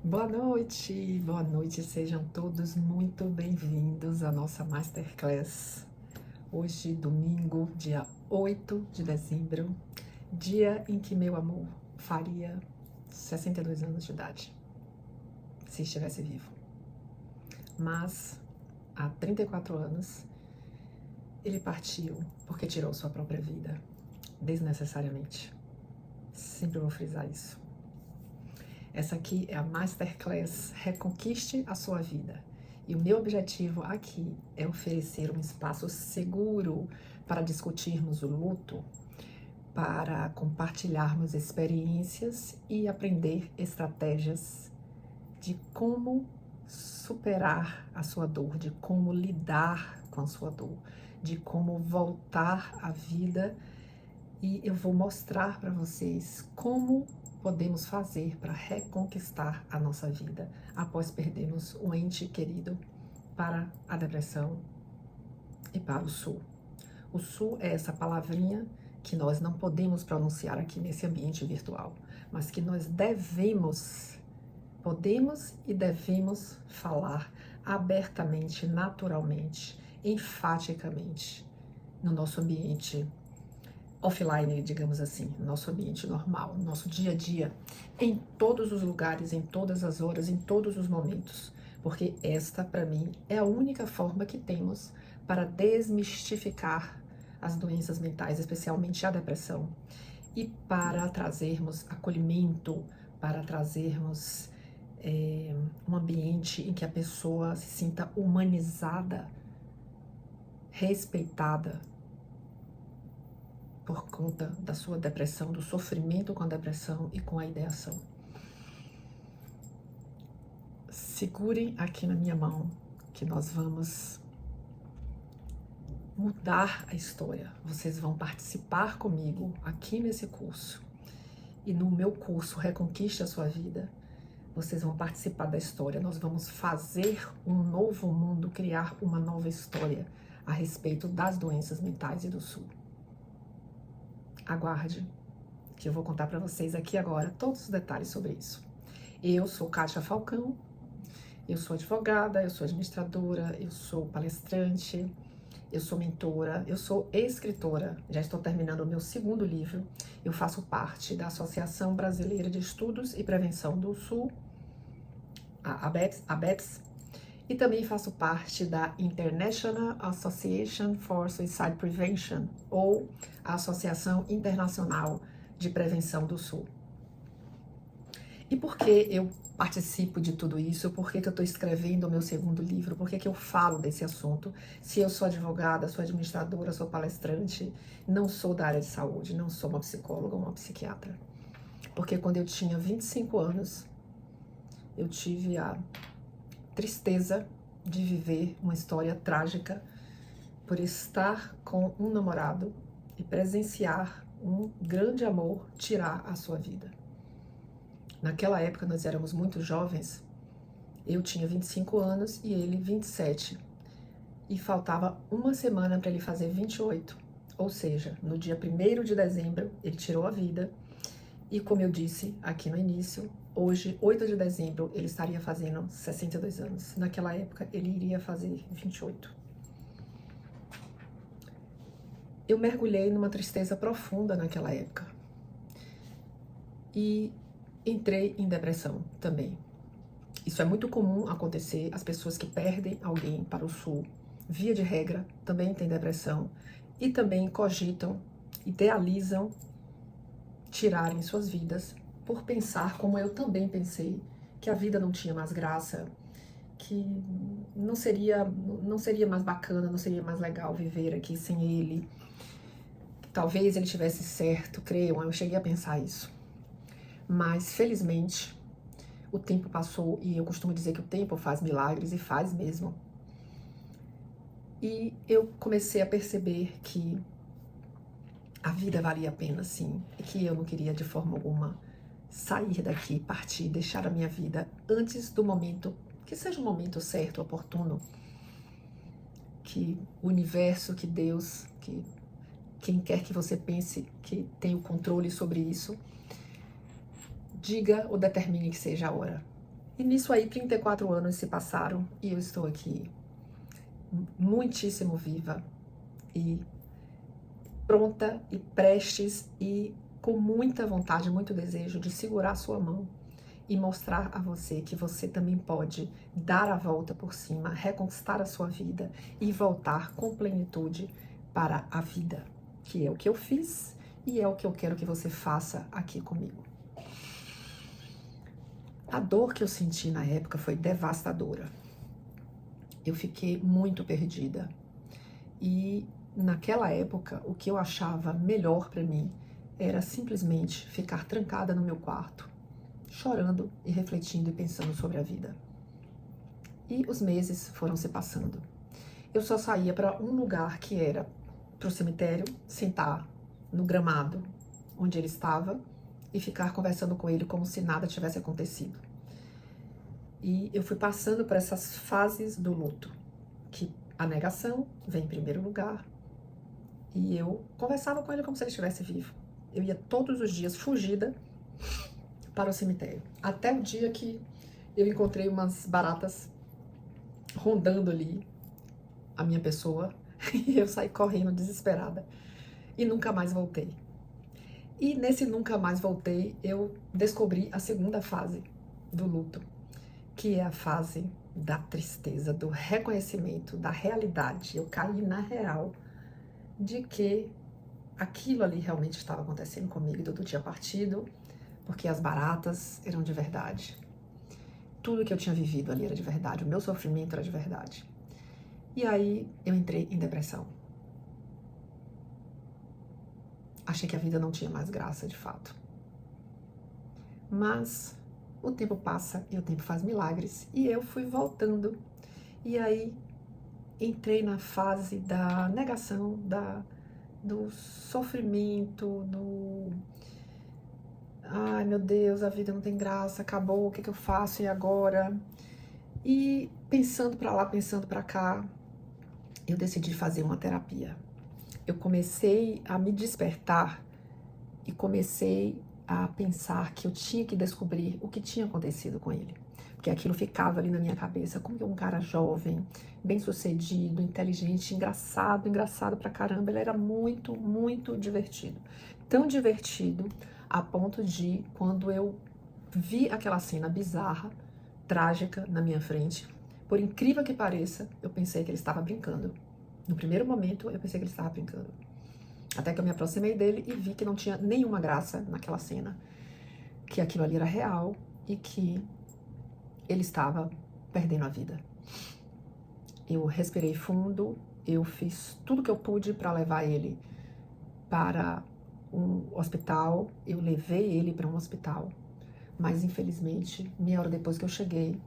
Boa noite, sejam todos muito bem-vindos à nossa Masterclass. Hoje, domingo, dia 8 de dezembro, dia em que meu amor faria 62 anos de idade, se estivesse vivo. Mas, há 34 anos, ele partiu porque tirou sua própria vida, desnecessariamente. Sempre vou frisar isso. Essa aqui é a Masterclass Reconquiste a Sua Vida. E o meu objetivo aqui é oferecer um espaço seguro para discutirmos o luto, para compartilharmos experiências e aprender estratégias de como superar a sua dor, de como lidar com a sua dor, de como voltar à vida. E eu vou mostrar para vocês como podemos fazer para reconquistar a nossa vida após perdermos um ente querido para a depressão e para o SUL. O SUL é essa palavrinha que nós não podemos pronunciar aqui nesse ambiente virtual, mas que nós podemos e devemos falar abertamente, naturalmente, enfaticamente no nosso ambiente offline, digamos assim, nosso ambiente normal, nosso dia a dia, em todos os lugares, em todas as horas, em todos os momentos, porque esta, para mim, é a única forma que temos para desmistificar as doenças mentais, especialmente a depressão, e para trazermos acolhimento, para trazermos um ambiente em que a pessoa se sinta humanizada, respeitada, por conta da sua depressão, do sofrimento com a depressão e com a ideação. Segurem aqui na minha mão que nós vamos mudar a história. Vocês vão participar comigo aqui nesse curso. E no meu curso Reconquiste a Sua Vida, vocês vão participar da história. Nós vamos fazer um novo mundo, criar uma nova história a respeito das doenças mentais e do SUL. Aguarde, que eu vou contar para vocês aqui agora todos os detalhes sobre isso. Eu sou Kátia Falcão, eu sou advogada, eu sou administradora, eu sou palestrante, eu sou mentora, eu sou escritora, já estou terminando o meu segundo livro, eu faço parte da Associação Brasileira de Estudos e Prevenção do SUL, a ABEPS, e também faço parte da International Association for Suicide Prevention, ou a Associação Internacional de Prevenção do SUL. E por que eu participo de tudo isso? Por que eu estou escrevendo o meu segundo livro? Por que eu falo desse assunto? Se eu sou advogada, sou administradora, sou palestrante, não sou da área de saúde, não sou uma psicóloga ou uma psiquiatra. Porque quando eu tinha 25 anos, eu tive a tristeza de viver uma história trágica por estar com um namorado e presenciar um grande amor tirar a sua vida. Naquela época nós éramos muito jovens, eu tinha 25 anos e ele 27, e faltava uma semana para ele fazer 28, ou seja, no dia 1º de dezembro ele tirou a vida. E como eu disse aqui no início, hoje, 8 de dezembro, ele estaria fazendo 62 anos. Naquela época, ele iria fazer 28. Eu mergulhei numa tristeza profunda naquela época. E entrei em depressão também. Isso é muito comum acontecer, as pessoas que perdem alguém para o SUL, via de regra, também têm depressão e também cogitam, idealizam tirarem suas vidas por pensar, como eu também pensei, que a vida não tinha mais graça, que não seria mais bacana, não seria mais legal viver aqui sem ele. Talvez ele tivesse certo, creiam, eu cheguei a pensar isso. Mas, felizmente, o tempo passou e eu costumo dizer que o tempo faz milagres e faz mesmo. E eu comecei a perceber que a vida valia a pena, sim, e que eu não queria de forma alguma sair daqui, partir, deixar a minha vida antes do momento, que seja um momento certo, oportuno, que o universo, que Deus, que quem quer que você pense que tem o controle sobre isso, diga ou determine que seja a hora. E nisso aí, 34 anos se passaram e eu estou aqui muitíssimo viva e pronta e prestes e com muita vontade, muito desejo de segurar sua mão e mostrar a você que você também pode dar a volta por cima, reconquistar a sua vida e voltar com plenitude para a vida, que é o que eu fiz e é o que eu quero que você faça aqui comigo. A dor que eu senti na época foi devastadora. Eu fiquei muito perdida. E naquela época, o que eu achava melhor para mim era simplesmente ficar trancada no meu quarto, chorando e refletindo e pensando sobre a vida. E os meses foram se passando. Eu só saía para um lugar que era para o cemitério, sentar no gramado onde ele estava e ficar conversando com ele como se nada tivesse acontecido. E eu fui passando por essas fases do luto, que a negação vem em primeiro lugar, e eu conversava com ele como se ele estivesse vivo. Eu ia todos os dias fugida para o cemitério, até o dia que eu encontrei umas baratas rondando ali a minha pessoa, e eu saí correndo desesperada, e nunca mais voltei. E nesse nunca mais voltei, eu descobri a segunda fase do luto, que é a fase da tristeza, do reconhecimento, da realidade. Eu caí na real de que aquilo ali realmente estava acontecendo comigo. Dudu tinha partido, porque as baratas eram de verdade. Tudo que eu tinha vivido ali era de verdade, o meu sofrimento era de verdade. E aí eu entrei em depressão. Achei que a vida não tinha mais graça, de fato. Mas o tempo passa e o tempo faz milagres. E eu fui voltando. E aí entrei na fase da negação, do sofrimento, do... Ai, meu Deus, a vida não tem graça, acabou, o que eu faço e agora? E pensando pra lá, pensando pra cá, eu decidi fazer uma terapia. Eu comecei a me despertar e comecei a pensar que eu tinha que descobrir o que tinha acontecido com ele. Porque aquilo ficava ali na minha cabeça, como que um cara jovem, bem-sucedido, inteligente, engraçado pra caramba. Ele era muito, muito divertido. Tão divertido a ponto de, quando eu vi aquela cena bizarra, trágica na minha frente, por incrível que pareça, eu pensei que ele estava brincando. No primeiro momento, eu pensei que ele estava brincando. Até que eu me aproximei dele e vi que não tinha nenhuma graça naquela cena, que aquilo ali era real e que ele estava perdendo a vida. Eu respirei fundo, eu fiz tudo que eu pude para levar ele para um hospital, eu levei ele para um hospital, mas infelizmente, meia hora depois que eu cheguei,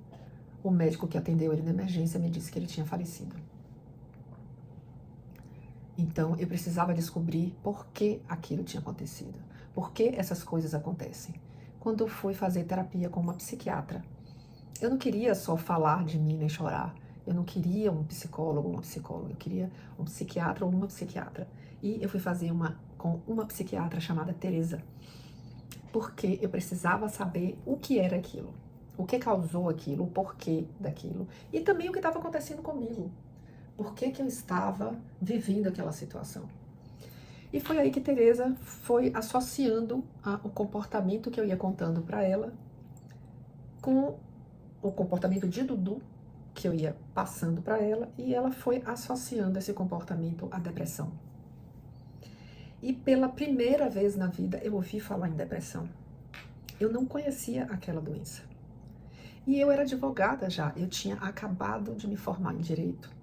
o médico que atendeu ele na emergência me disse que ele tinha falecido. Então, eu precisava descobrir por que aquilo tinha acontecido. Por que essas coisas acontecem. Quando eu fui fazer terapia com uma psiquiatra, eu não queria só falar de mim nem chorar. Eu não queria um psicólogo ou uma psicóloga. Eu queria um psiquiatra ou uma psiquiatra. E eu fui fazer com uma psiquiatra chamada Teresa. Porque eu precisava saber o que era aquilo. O que causou aquilo, o porquê daquilo. E também o que estava acontecendo comigo. Por que eu estava vivendo aquela situação. E foi aí que Teresa foi associando o comportamento que eu ia contando para ela com o comportamento de Dudu que eu ia passando para ela, e ela foi associando esse comportamento à depressão. E pela primeira vez na vida eu ouvi falar em depressão. Eu não conhecia aquela doença. E eu era advogada já, eu tinha acabado de me formar em direito.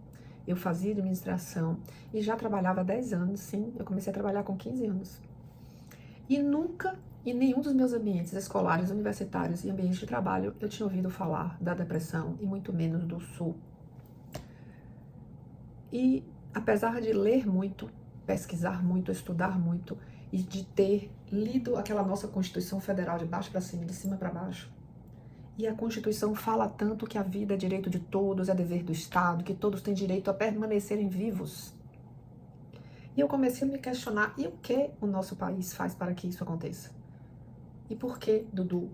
Eu fazia administração e já trabalhava há 10 anos, sim. Eu comecei a trabalhar com 15 anos. E nunca, em nenhum dos meus ambientes escolares, universitários e ambientes de trabalho, eu tinha ouvido falar da depressão, e muito menos do SUL. E apesar de ler muito, pesquisar muito, estudar muito, e de ter lido aquela nossa Constituição Federal de baixo para cima e de cima para baixo, e a Constituição fala tanto que a vida é direito de todos, é dever do Estado, que todos têm direito a permanecerem vivos. E eu comecei a me questionar, e o que o nosso país faz para que isso aconteça? E por que Dudu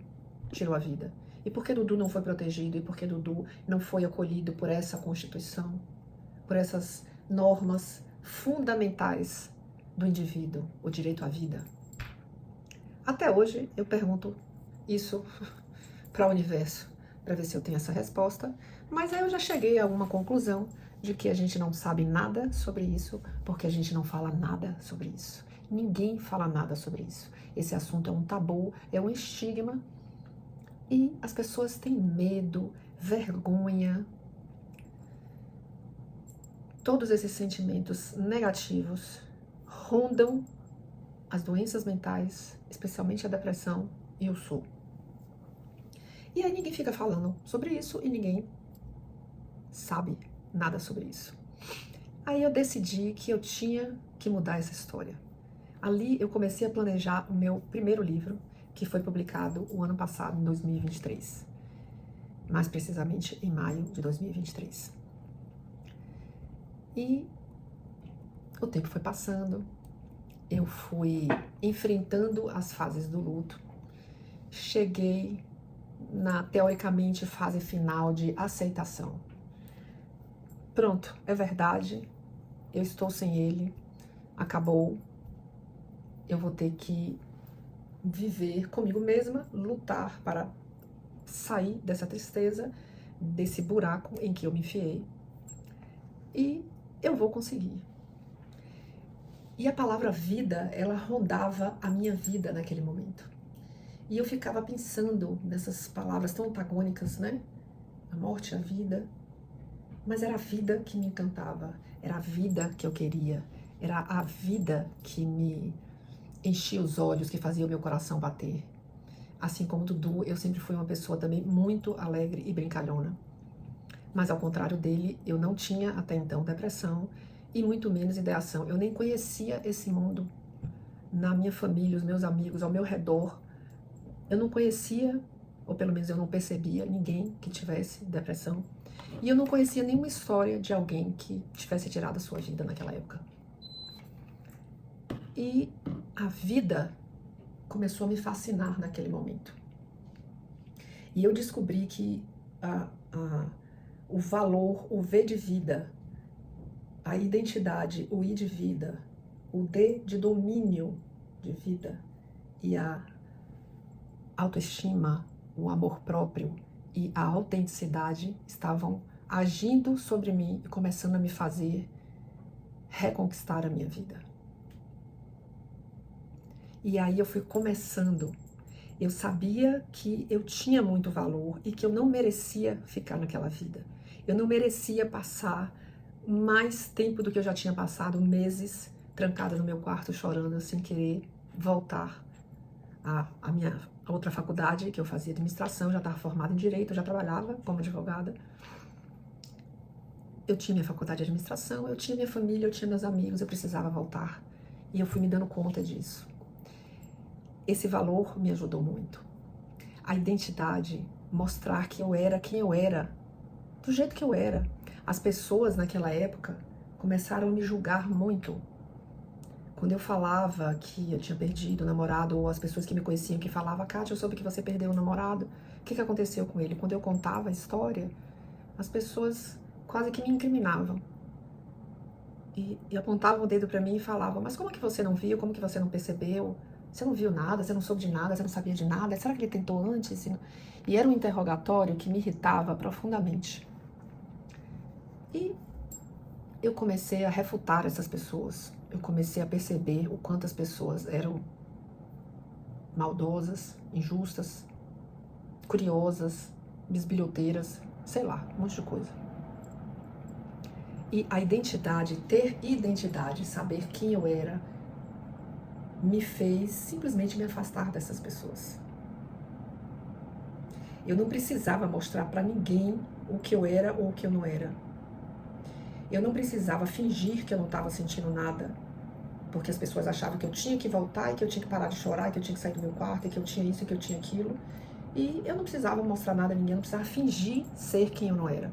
tirou a vida? E por que Dudu não foi protegido? E por que Dudu não foi acolhido por essa Constituição? Por essas normas fundamentais do indivíduo, o direito à vida? Até hoje eu pergunto isso para o universo, para ver se eu tenho essa resposta, mas aí eu já cheguei a uma conclusão de que a gente não sabe nada sobre isso, porque a gente não fala nada sobre isso. Ninguém fala nada sobre isso. Esse assunto é um tabu, é um estigma, e as pessoas têm medo, vergonha, todos esses sentimentos negativos rondam as doenças mentais, especialmente a depressão e o sul. E aí ninguém fica falando sobre isso e ninguém sabe nada sobre isso. Aí eu decidi que eu tinha que mudar essa história. Ali eu comecei a planejar o meu primeiro livro, que foi publicado o ano passado, em 2023. Mais precisamente em maio de 2023. E o tempo foi passando, eu fui enfrentando as fases do luto, cheguei na, teoricamente, fase final de aceitação. Pronto, é verdade, eu estou sem ele, acabou, eu vou ter que viver comigo mesma, lutar para sair dessa tristeza, desse buraco em que eu me enfiei, e eu vou conseguir. E a palavra vida, ela rondava a minha vida naquele momento. E eu ficava pensando nessas palavras tão antagônicas, né? A morte, a vida. Mas era a vida que me encantava, era a vida que eu queria, era a vida que me enchia os olhos, que fazia o meu coração bater. Assim como Dudu, eu sempre fui uma pessoa também muito alegre e brincalhona. Mas ao contrário dele, eu não tinha até então depressão e muito menos ideação. Eu nem conhecia esse mundo. Na minha família, os meus amigos, ao meu redor, eu não conhecia, ou pelo menos eu não percebia ninguém que tivesse depressão. E eu não conhecia nenhuma história de alguém que tivesse tirado a sua vida naquela época. E a vida começou a me fascinar naquele momento. E eu descobri que o valor, o V de vida, a identidade, o I de vida, o D de domínio de vida e a autoestima, o amor próprio e a autenticidade estavam agindo sobre mim e começando a me fazer reconquistar a minha vida. E aí eu fui começando. Eu sabia que eu tinha muito valor e que eu não merecia ficar naquela vida. Eu não merecia passar mais tempo do que eu já tinha passado, meses trancada no meu quarto chorando sem querer voltar à minha outra faculdade, que eu fazia administração, já estava formada em direito, eu já trabalhava como advogada. Eu tinha minha faculdade de administração, eu tinha minha família, eu tinha meus amigos, eu precisava voltar. E eu fui me dando conta disso. Esse valor me ajudou muito. A identidade, mostrar que eu era quem eu era, do jeito que eu era. As pessoas naquela época começaram a me julgar muito. Quando eu falava que eu tinha perdido o namorado, ou as pessoas que me conheciam que falavam, Kátia, eu soube que você perdeu o namorado, o que aconteceu com ele? Quando eu contava a história, as pessoas quase que me incriminavam. E apontavam o dedo para mim e falavam, mas como que você não viu? Como que você não percebeu? Você não viu nada, você não soube de nada, você não sabia de nada? Será que ele tentou antes? E era um interrogatório que me irritava profundamente. E eu comecei a refutar essas pessoas. Eu comecei a perceber o quanto as pessoas eram maldosas, injustas, curiosas, bisbilhoteiras, sei lá, um monte de coisa. E a identidade, ter identidade, saber quem eu era, me fez simplesmente me afastar dessas pessoas. Eu não precisava mostrar para ninguém o que eu era ou o que eu não era. Eu não precisava fingir que eu não estava sentindo nada, porque as pessoas achavam que eu tinha que voltar e que eu tinha que parar de chorar, que eu tinha que sair do meu quarto, e que eu tinha isso e que eu tinha aquilo. E eu não precisava mostrar nada a ninguém, eu não precisava fingir ser quem eu não era.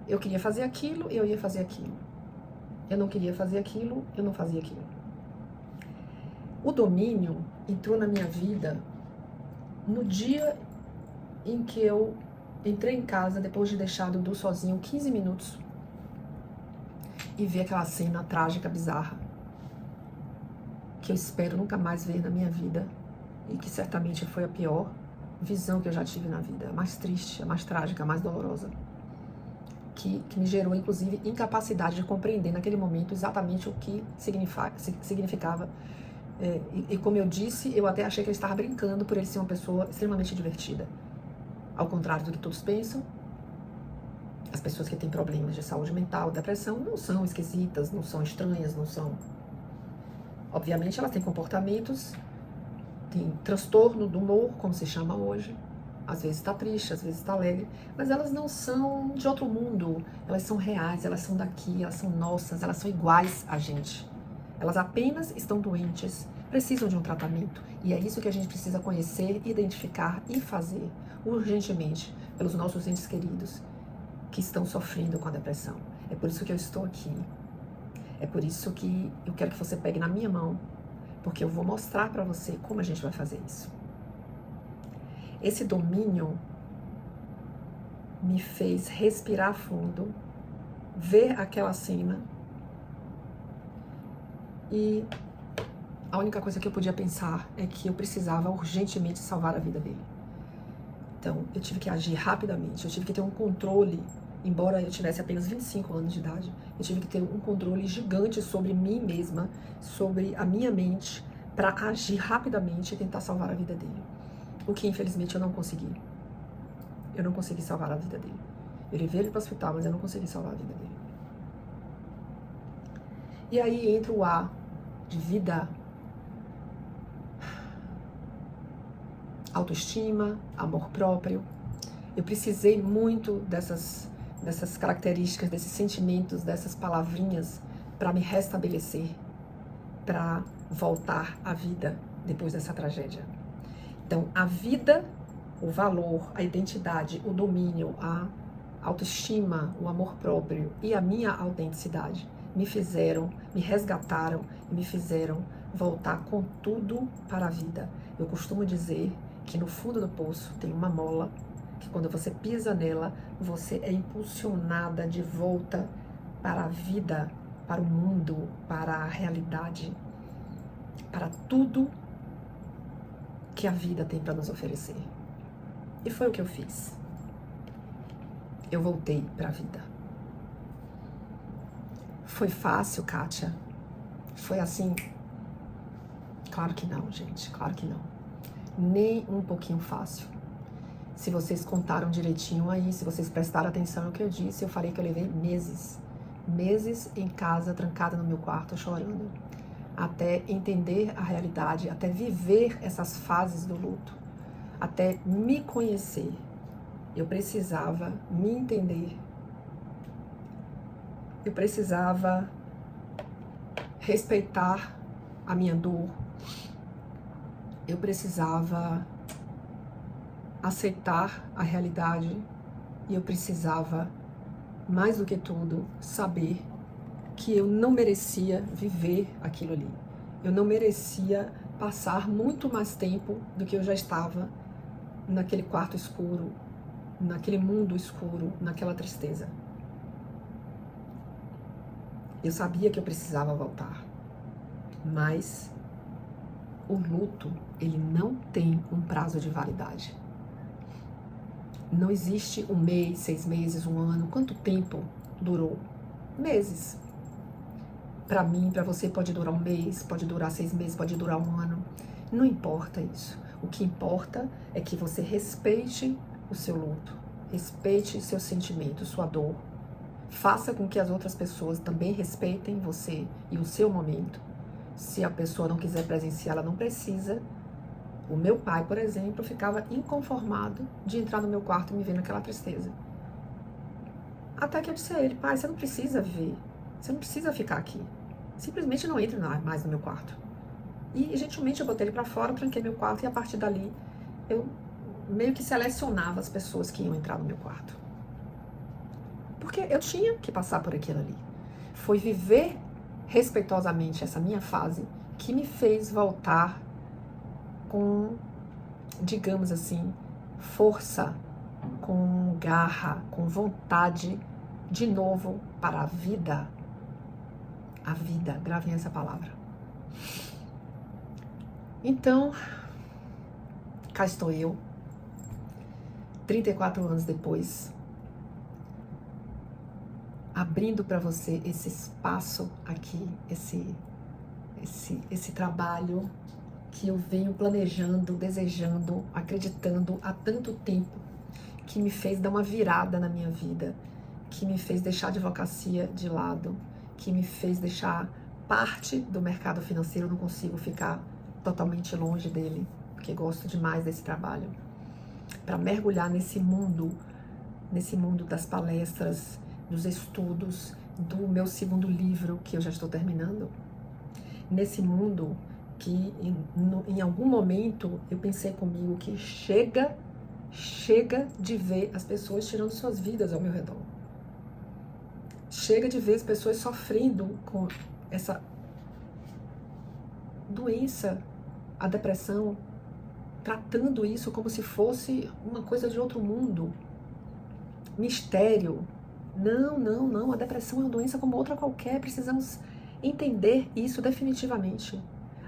Eu queria fazer aquilo, eu ia fazer aquilo. Eu não queria fazer aquilo, eu não fazia aquilo. O domínio entrou na minha vida no dia em que eu entrei em casa depois de deixar Dudu sozinho 15 minutos e vi aquela cena trágica, bizarra, que eu espero nunca mais ver na minha vida e que certamente foi a pior visão que eu já tive na vida, a mais triste, a mais trágica, a mais dolorosa, que me gerou, inclusive, incapacidade de compreender naquele momento exatamente o que significava. E como eu disse, eu até achei que ele estava brincando por ele ser uma pessoa extremamente divertida. Ao contrário do que todos pensam, as pessoas que têm problemas de saúde mental, depressão, não são esquisitas, não são estranhas, não são... Obviamente elas têm comportamentos, tem transtorno do humor, como se chama hoje. Às vezes está triste, às vezes está alegre, mas elas não são de outro mundo. Elas são reais, elas são daqui, elas são nossas, elas são iguais a gente. Elas apenas estão doentes, precisam de um tratamento. E é isso que a gente precisa conhecer, identificar e fazer urgentemente pelos nossos entes queridos que estão sofrendo com a depressão. É por isso que eu estou aqui. É por isso que eu quero que você pegue na minha mão, porque eu vou mostrar para você como a gente vai fazer isso. Esse domínio me fez respirar fundo, ver aquela cena e a única coisa que eu podia pensar é que eu precisava urgentemente salvar a vida dele. Então, eu tive que agir rapidamente, eu tive que ter um controle, embora eu tivesse apenas 25 anos de idade, eu tive que ter um controle gigante sobre mim mesma, sobre a minha mente, para agir rapidamente e tentar salvar a vida dele. O que, infelizmente, eu não consegui. Eu não consegui salvar a vida dele. Eu levei ele para o hospital, mas eu não consegui salvar a vida dele. E aí entra o A de vida, autoestima, amor próprio. Eu precisei muito dessas características, desses sentimentos, dessas palavrinhas para me restabelecer, para voltar à vida depois dessa tragédia. Então, a vida, o valor, a identidade, o domínio, a autoestima, o amor próprio e a minha autenticidade me resgataram e me fizeram voltar com tudo para a vida. Eu costumo dizer que no fundo do poço tem uma mola, que quando você pisa nela, você é impulsionada de volta para a vida, para o mundo, para a realidade, para tudo que a vida tem para nos oferecer. E foi o que eu fiz. Eu voltei para a vida. Foi fácil, Kátia? Foi assim? Claro que não, gente, claro que não. Nem um pouquinho fácil. Se vocês contaram direitinho aí, se vocês prestaram atenção no que eu disse, eu falei que eu levei meses em casa, trancada no meu quarto, chorando, até entender a realidade, até viver essas fases do luto, até me conhecer. Eu precisava me entender. Eu precisava respeitar a minha dor. Eu precisava aceitar a realidade. E eu precisava, mais do que tudo, saber que eu não merecia viver aquilo ali. Eu não merecia passar muito mais tempo do que eu já estava naquele quarto escuro, naquele mundo escuro, naquela tristeza. Eu sabia que eu precisava voltar, mas o luto, ele não tem um prazo de validade. Não existe um mês, 6 meses, um ano. Quanto tempo durou? Meses. Para mim, para você pode durar um mês, pode durar 6 meses, pode durar um ano. Não importa isso. O que importa é que você respeite o seu luto, respeite seu sentimento, sua dor. Faça com que as outras pessoas também respeitem você e o seu momento. Se a pessoa não quiser presenciar, ela não precisa. O meu pai, por exemplo, ficava inconformado de entrar no meu quarto e me ver naquela tristeza. Até que eu disse a ele: pai, você não precisa ver, você não precisa ficar aqui. Simplesmente não entre mais no meu quarto. E gentilmente eu botei ele pra fora, tranquei meu quarto e a partir dali eu meio que selecionava as pessoas que iam entrar no meu quarto. Porque eu tinha que passar por aquilo ali. Foi viver respeitosamente essa minha fase que me fez voltar com, digamos assim, força, com garra, com vontade, de novo, para a vida. A vida, gravem essa palavra. Então, cá estou eu, 34 anos depois, abrindo para você esse espaço aqui, esse trabalho que eu venho planejando, desejando, acreditando há tanto tempo, que me fez dar uma virada na minha vida, que me fez deixar a advocacia de lado, que me fez deixar parte do mercado financeiro. Eu não consigo ficar totalmente longe dele, porque gosto demais desse trabalho, para mergulhar nesse mundo das palestras, dos estudos, do meu segundo livro, que eu já estou terminando, nesse mundo que em algum momento eu pensei comigo que chega de ver as pessoas tirando suas vidas ao meu redor. Chega de ver as pessoas sofrendo com essa doença, a depressão, tratando isso como se fosse uma coisa de outro mundo. Mistério. Não. A depressão é uma doença como outra qualquer. Precisamos entender isso definitivamente.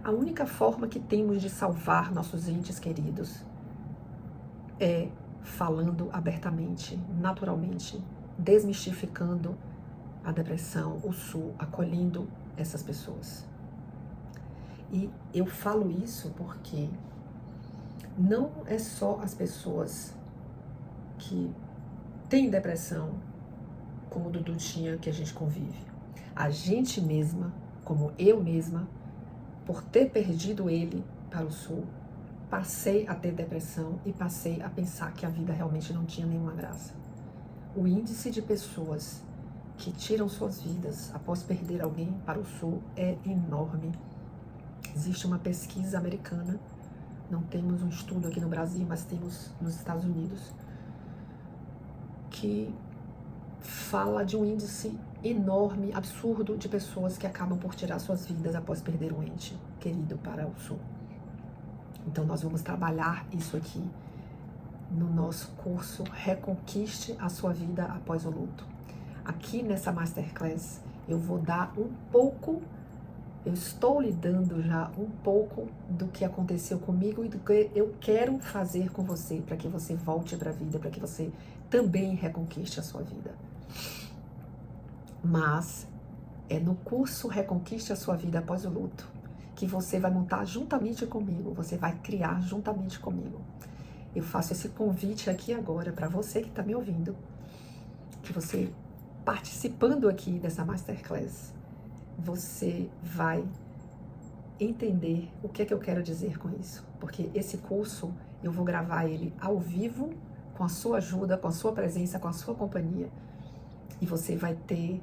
A única forma que temos de salvar nossos entes queridos é falando abertamente, naturalmente, desmistificando a depressão, o SUL, acolhendo essas pessoas. E eu falo isso porque não é só as pessoas que têm depressão, como o Dudu tinha, que a gente convive. A gente mesma, como eu mesma, por ter perdido ele para o SUL, passei a ter depressão e passei a pensar que a vida realmente não tinha nenhuma graça. O índice de pessoas que tiram suas vidas após perder alguém para o SUL é enorme. Existe uma pesquisa americana, não temos um estudo aqui no Brasil, mas temos nos Estados Unidos, que fala de um índice enorme, absurdo, de pessoas que acabam por tirar suas vidas após perder um ente querido para o SUL. Então nós vamos trabalhar isso aqui no nosso curso Reconquiste a Sua Vida Após o Luto. Aqui nessa Masterclass eu vou dar um pouco, eu estou lhe dando já um pouco do que aconteceu comigo e do que eu quero fazer com você, para que você volte para a vida, para que você também reconquiste a sua vida. Mas é no curso Reconquiste a Sua Vida Após o Luto que você vai montar juntamente comigo, você vai criar juntamente comigo. Eu faço esse convite aqui agora para você que está me ouvindo, que você, participando aqui dessa Masterclass, você vai entender o que é que eu quero dizer com isso. Porque esse curso, eu vou gravar ele ao vivo, com a sua ajuda, com a sua presença, com a sua companhia. E você vai ter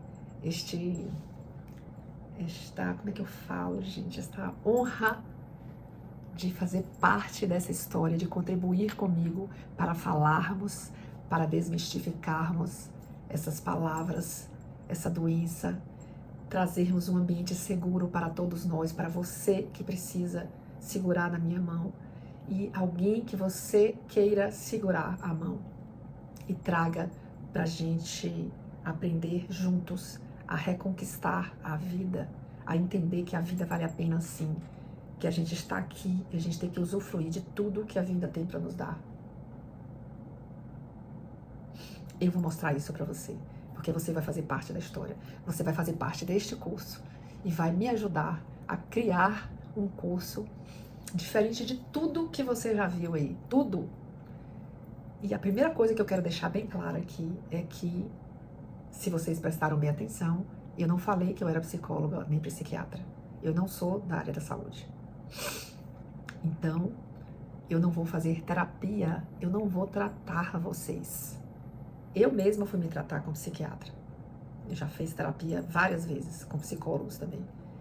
como é que eu falo, gente? Esta honra de fazer parte dessa história, de contribuir comigo para falarmos, para desmistificarmos essas palavras, essa doença, trazermos um ambiente seguro para todos nós, para você que precisa segurar na minha mão e alguém que você queira segurar a mão, e traga para a gente aprender juntos a reconquistar a vida, a entender que a vida vale a pena sim, que a gente está aqui e a gente tem que usufruir de tudo que a vida tem para nos dar. Eu vou mostrar isso para você, porque você vai fazer parte da história, você vai fazer parte deste curso e vai me ajudar a criar um curso diferente de tudo que você já viu aí, tudo. E a primeira coisa que eu quero deixar bem clara aqui é que, se vocês prestaram bem atenção, eu não falei que eu era psicóloga nem psiquiatra. Eu não sou da área da saúde. Então, eu não vou fazer terapia, eu não vou tratar vocês. Eu mesma fui me tratar com psiquiatra. Eu já fiz terapia várias vezes, com psicólogos também.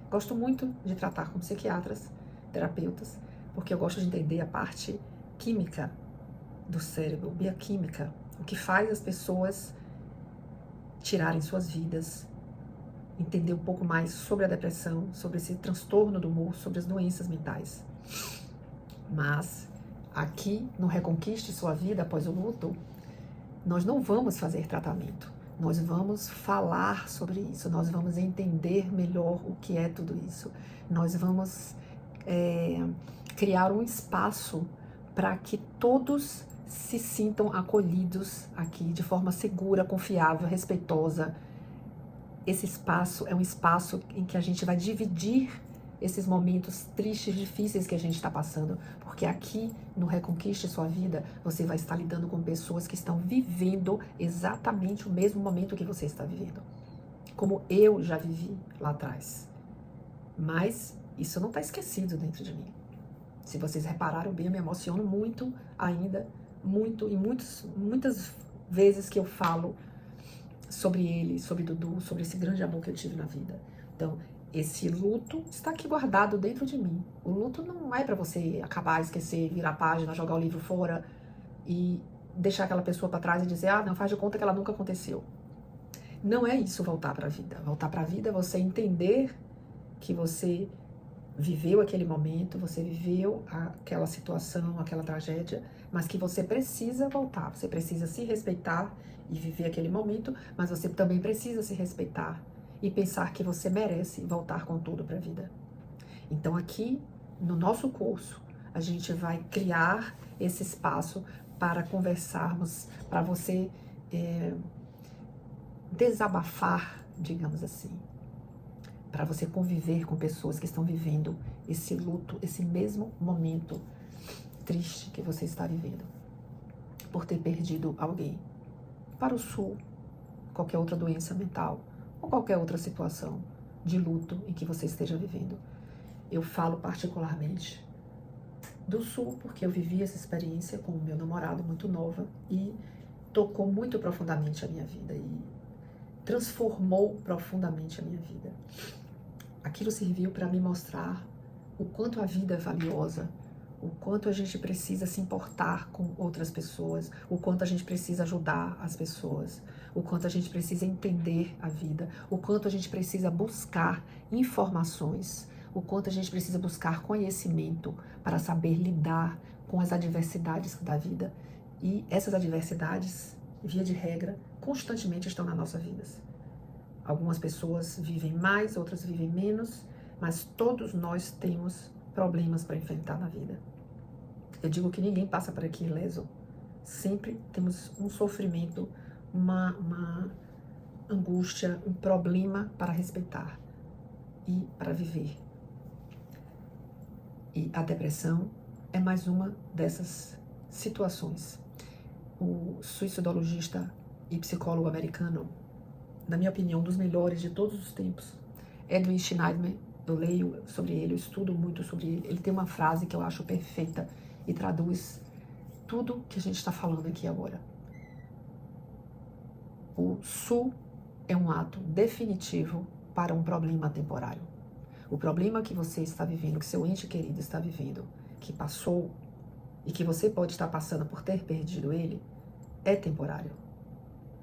Gosto muito de tratar com psiquiatras, terapeutas, porque eu gosto de entender a parte química do cérebro, bioquímica, o que faz as pessoas tirarem suas vidas, entender um pouco mais sobre a depressão, sobre esse transtorno do humor, sobre as doenças mentais. Mas Aqui no Reconquiste Sua Vida Após o Luto, nós não vamos fazer tratamento. Nós vamos falar sobre isso, nós vamos entender melhor o que é tudo isso. Nós vamos criar um espaço para que todos se sintam acolhidos aqui de forma segura, confiável, respeitosa. Esse espaço é um espaço em que a gente vai dividir esses momentos tristes, difíceis que a gente está passando, porque aqui no Reconquiste Sua Vida, você vai estar lidando com pessoas que estão vivendo exatamente o mesmo momento que você está vivendo, como eu já vivi lá atrás. Mas isso não está esquecido dentro de mim. Se vocês repararam bem, eu me emociono muito ainda, muito, e muitas vezes que eu falo sobre ele, sobre Dudu, sobre esse grande amor que eu tive na vida. Então, esse luto está aqui guardado dentro de mim. O luto não é para você acabar, esquecer, virar a página, jogar o livro fora e deixar aquela pessoa para trás e dizer, ah, não, faz de conta que ela nunca aconteceu. Não é isso voltar para a vida. Voltar para a vida é você entender que você viveu aquele momento, você viveu aquela situação, aquela tragédia, mas que você precisa voltar, você precisa se respeitar e viver aquele momento, mas você também precisa se respeitar e pensar que você merece voltar com tudo para a vida. Então aqui, no nosso curso, a gente vai criar esse espaço para conversarmos, para você desabafar, digamos assim, para você conviver com pessoas que estão vivendo esse luto, esse mesmo momento triste que você está vivendo, por ter perdido alguém. Para o Sul, qualquer outra doença mental, ou qualquer outra situação de luto em que você esteja vivendo. Eu falo particularmente do Sul, porque eu vivi essa experiência com o meu namorado muito nova e tocou muito profundamente a minha vida e transformou profundamente a minha vida. Aquilo serviu para me mostrar o quanto a vida é valiosa, o quanto a gente precisa se importar com outras pessoas, o quanto a gente precisa ajudar as pessoas, o quanto a gente precisa entender a vida, o quanto a gente precisa buscar informações, o quanto a gente precisa buscar conhecimento para saber lidar com as adversidades da vida. E essas adversidades, via de regra, constantemente estão nas nossas vidas. Algumas pessoas vivem mais, outras vivem menos, mas todos nós temos problemas para enfrentar na vida. Eu digo que ninguém passa por aqui ileso. Sempre temos um sofrimento, uma angústia, um problema para respeitar e para viver. E a depressão é mais uma dessas situações. O suicidologista e psicólogo americano, na minha opinião, um dos melhores de todos os tempos, Edwin Schneiderman, eu leio sobre ele, eu estudo muito sobre ele. Ele tem uma frase que eu acho perfeita e traduz tudo que a gente está falando aqui agora. O Sul é um ato definitivo para um problema temporário. O problema que você está vivendo, que seu ente querido está vivendo, que passou e que você pode estar passando por ter perdido ele, é temporário.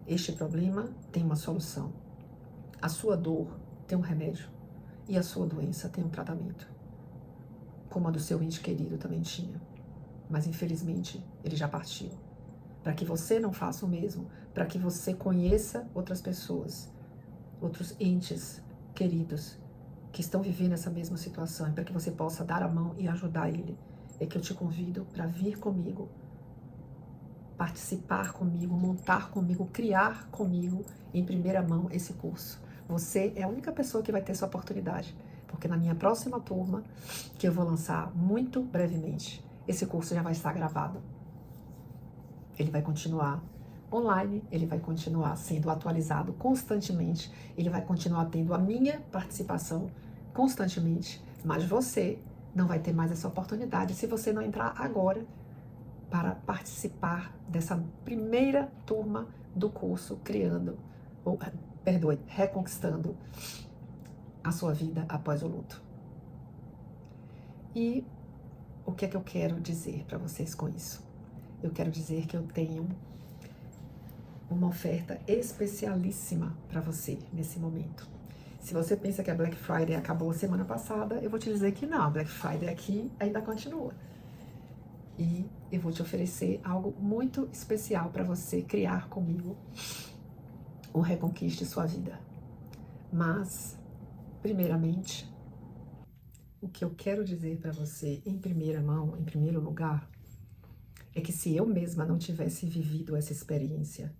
Este problema tem uma solução. A sua dor tem um remédio e a sua doença tem um tratamento, como a do seu ente querido também tinha. Mas infelizmente ele já partiu. Para que você não faça o mesmo, para que você conheça outras pessoas, outros entes queridos que estão vivendo essa mesma situação, e para que você possa dar a mão e ajudar ele, é que eu te convido para vir comigo, participar comigo, montar comigo, criar comigo em primeira mão esse curso. Você é a única pessoa que vai ter essa oportunidade, porque na minha próxima turma, que eu vou lançar muito brevemente, esse curso já vai estar gravado. Ele vai continuar online, ele vai continuar sendo atualizado constantemente, ele vai continuar tendo a minha participação constantemente, mas você não vai ter mais essa oportunidade se você não entrar agora para participar dessa primeira turma do curso reconquistando a sua vida após o luto. E o que é que eu quero dizer para vocês com isso? Eu quero dizer que eu tenho uma oferta especialíssima para você nesse momento. Se você pensa que a Black Friday acabou semana passada, eu vou te dizer que não, a Black Friday aqui ainda continua. E eu vou te oferecer algo muito especial para você criar comigo o Reconquiste Sua Vida. Mas, primeiramente, o que eu quero dizer para você em primeira mão, em primeiro lugar, é que se eu mesma não tivesse vivido essa experiência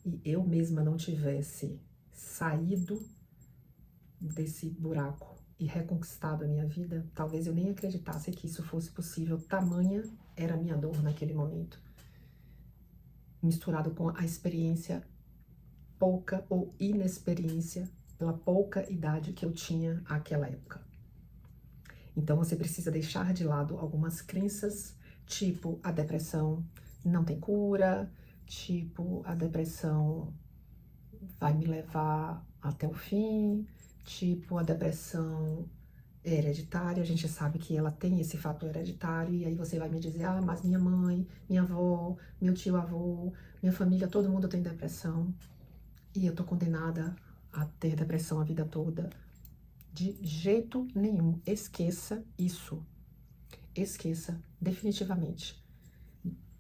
e eu mesma não tivesse saído desse buraco e reconquistado a minha vida, talvez eu nem acreditasse que isso fosse possível, tamanha era a minha dor naquele momento, misturado com a experiência pouca ou inexperiência pela pouca idade que eu tinha naquela época. Então você precisa deixar de lado algumas crenças, tipo a depressão não tem cura, tipo a depressão vai me levar até o fim, tipo a depressão é hereditária, a gente sabe que ela tem esse fator hereditário, e aí você vai me dizer, ah, mas minha mãe, minha avó, meu tio-avô, minha família, todo mundo tem depressão, e eu tô condenada a ter depressão a vida toda. De jeito nenhum, esqueça isso, esqueça definitivamente.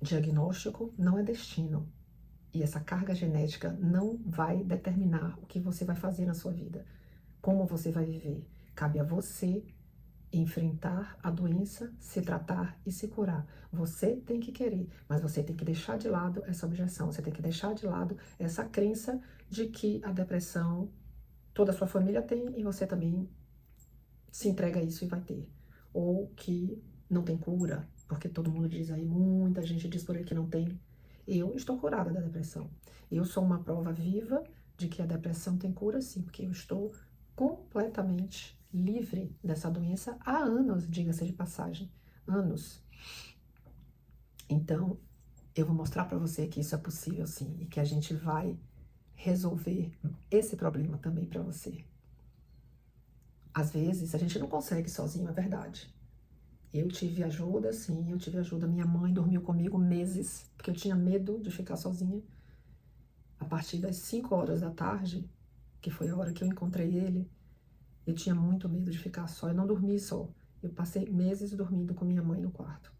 Diagnóstico não é destino, e essa carga genética não vai determinar o que você vai fazer na sua vida, como você vai viver. Cabe a você enfrentar a doença, se tratar e se curar. Você tem que querer, mas você tem que deixar de lado essa objeção, você tem que deixar de lado essa crença de que a depressão toda a sua família tem e você também se entrega a isso e vai ter. Ou que não tem cura, porque todo mundo diz aí, muita gente diz por aí que não tem. Eu estou curada da depressão. Eu sou uma prova viva de que a depressão tem cura sim, porque eu estou completamente livre dessa doença há anos, diga-se de passagem, anos. Então, eu vou mostrar para você que isso é possível sim, e que a gente vai resolver esse problema também para você. Às vezes, a gente não consegue sozinho, é verdade. Eu tive ajuda, sim, eu tive ajuda. Minha mãe dormiu comigo meses, porque eu tinha medo de ficar sozinha. A partir das 5 horas da tarde, que foi a hora que eu encontrei ele, eu tinha muito medo de ficar só. Eu não dormi só. Eu passei meses dormindo com minha mãe no quarto.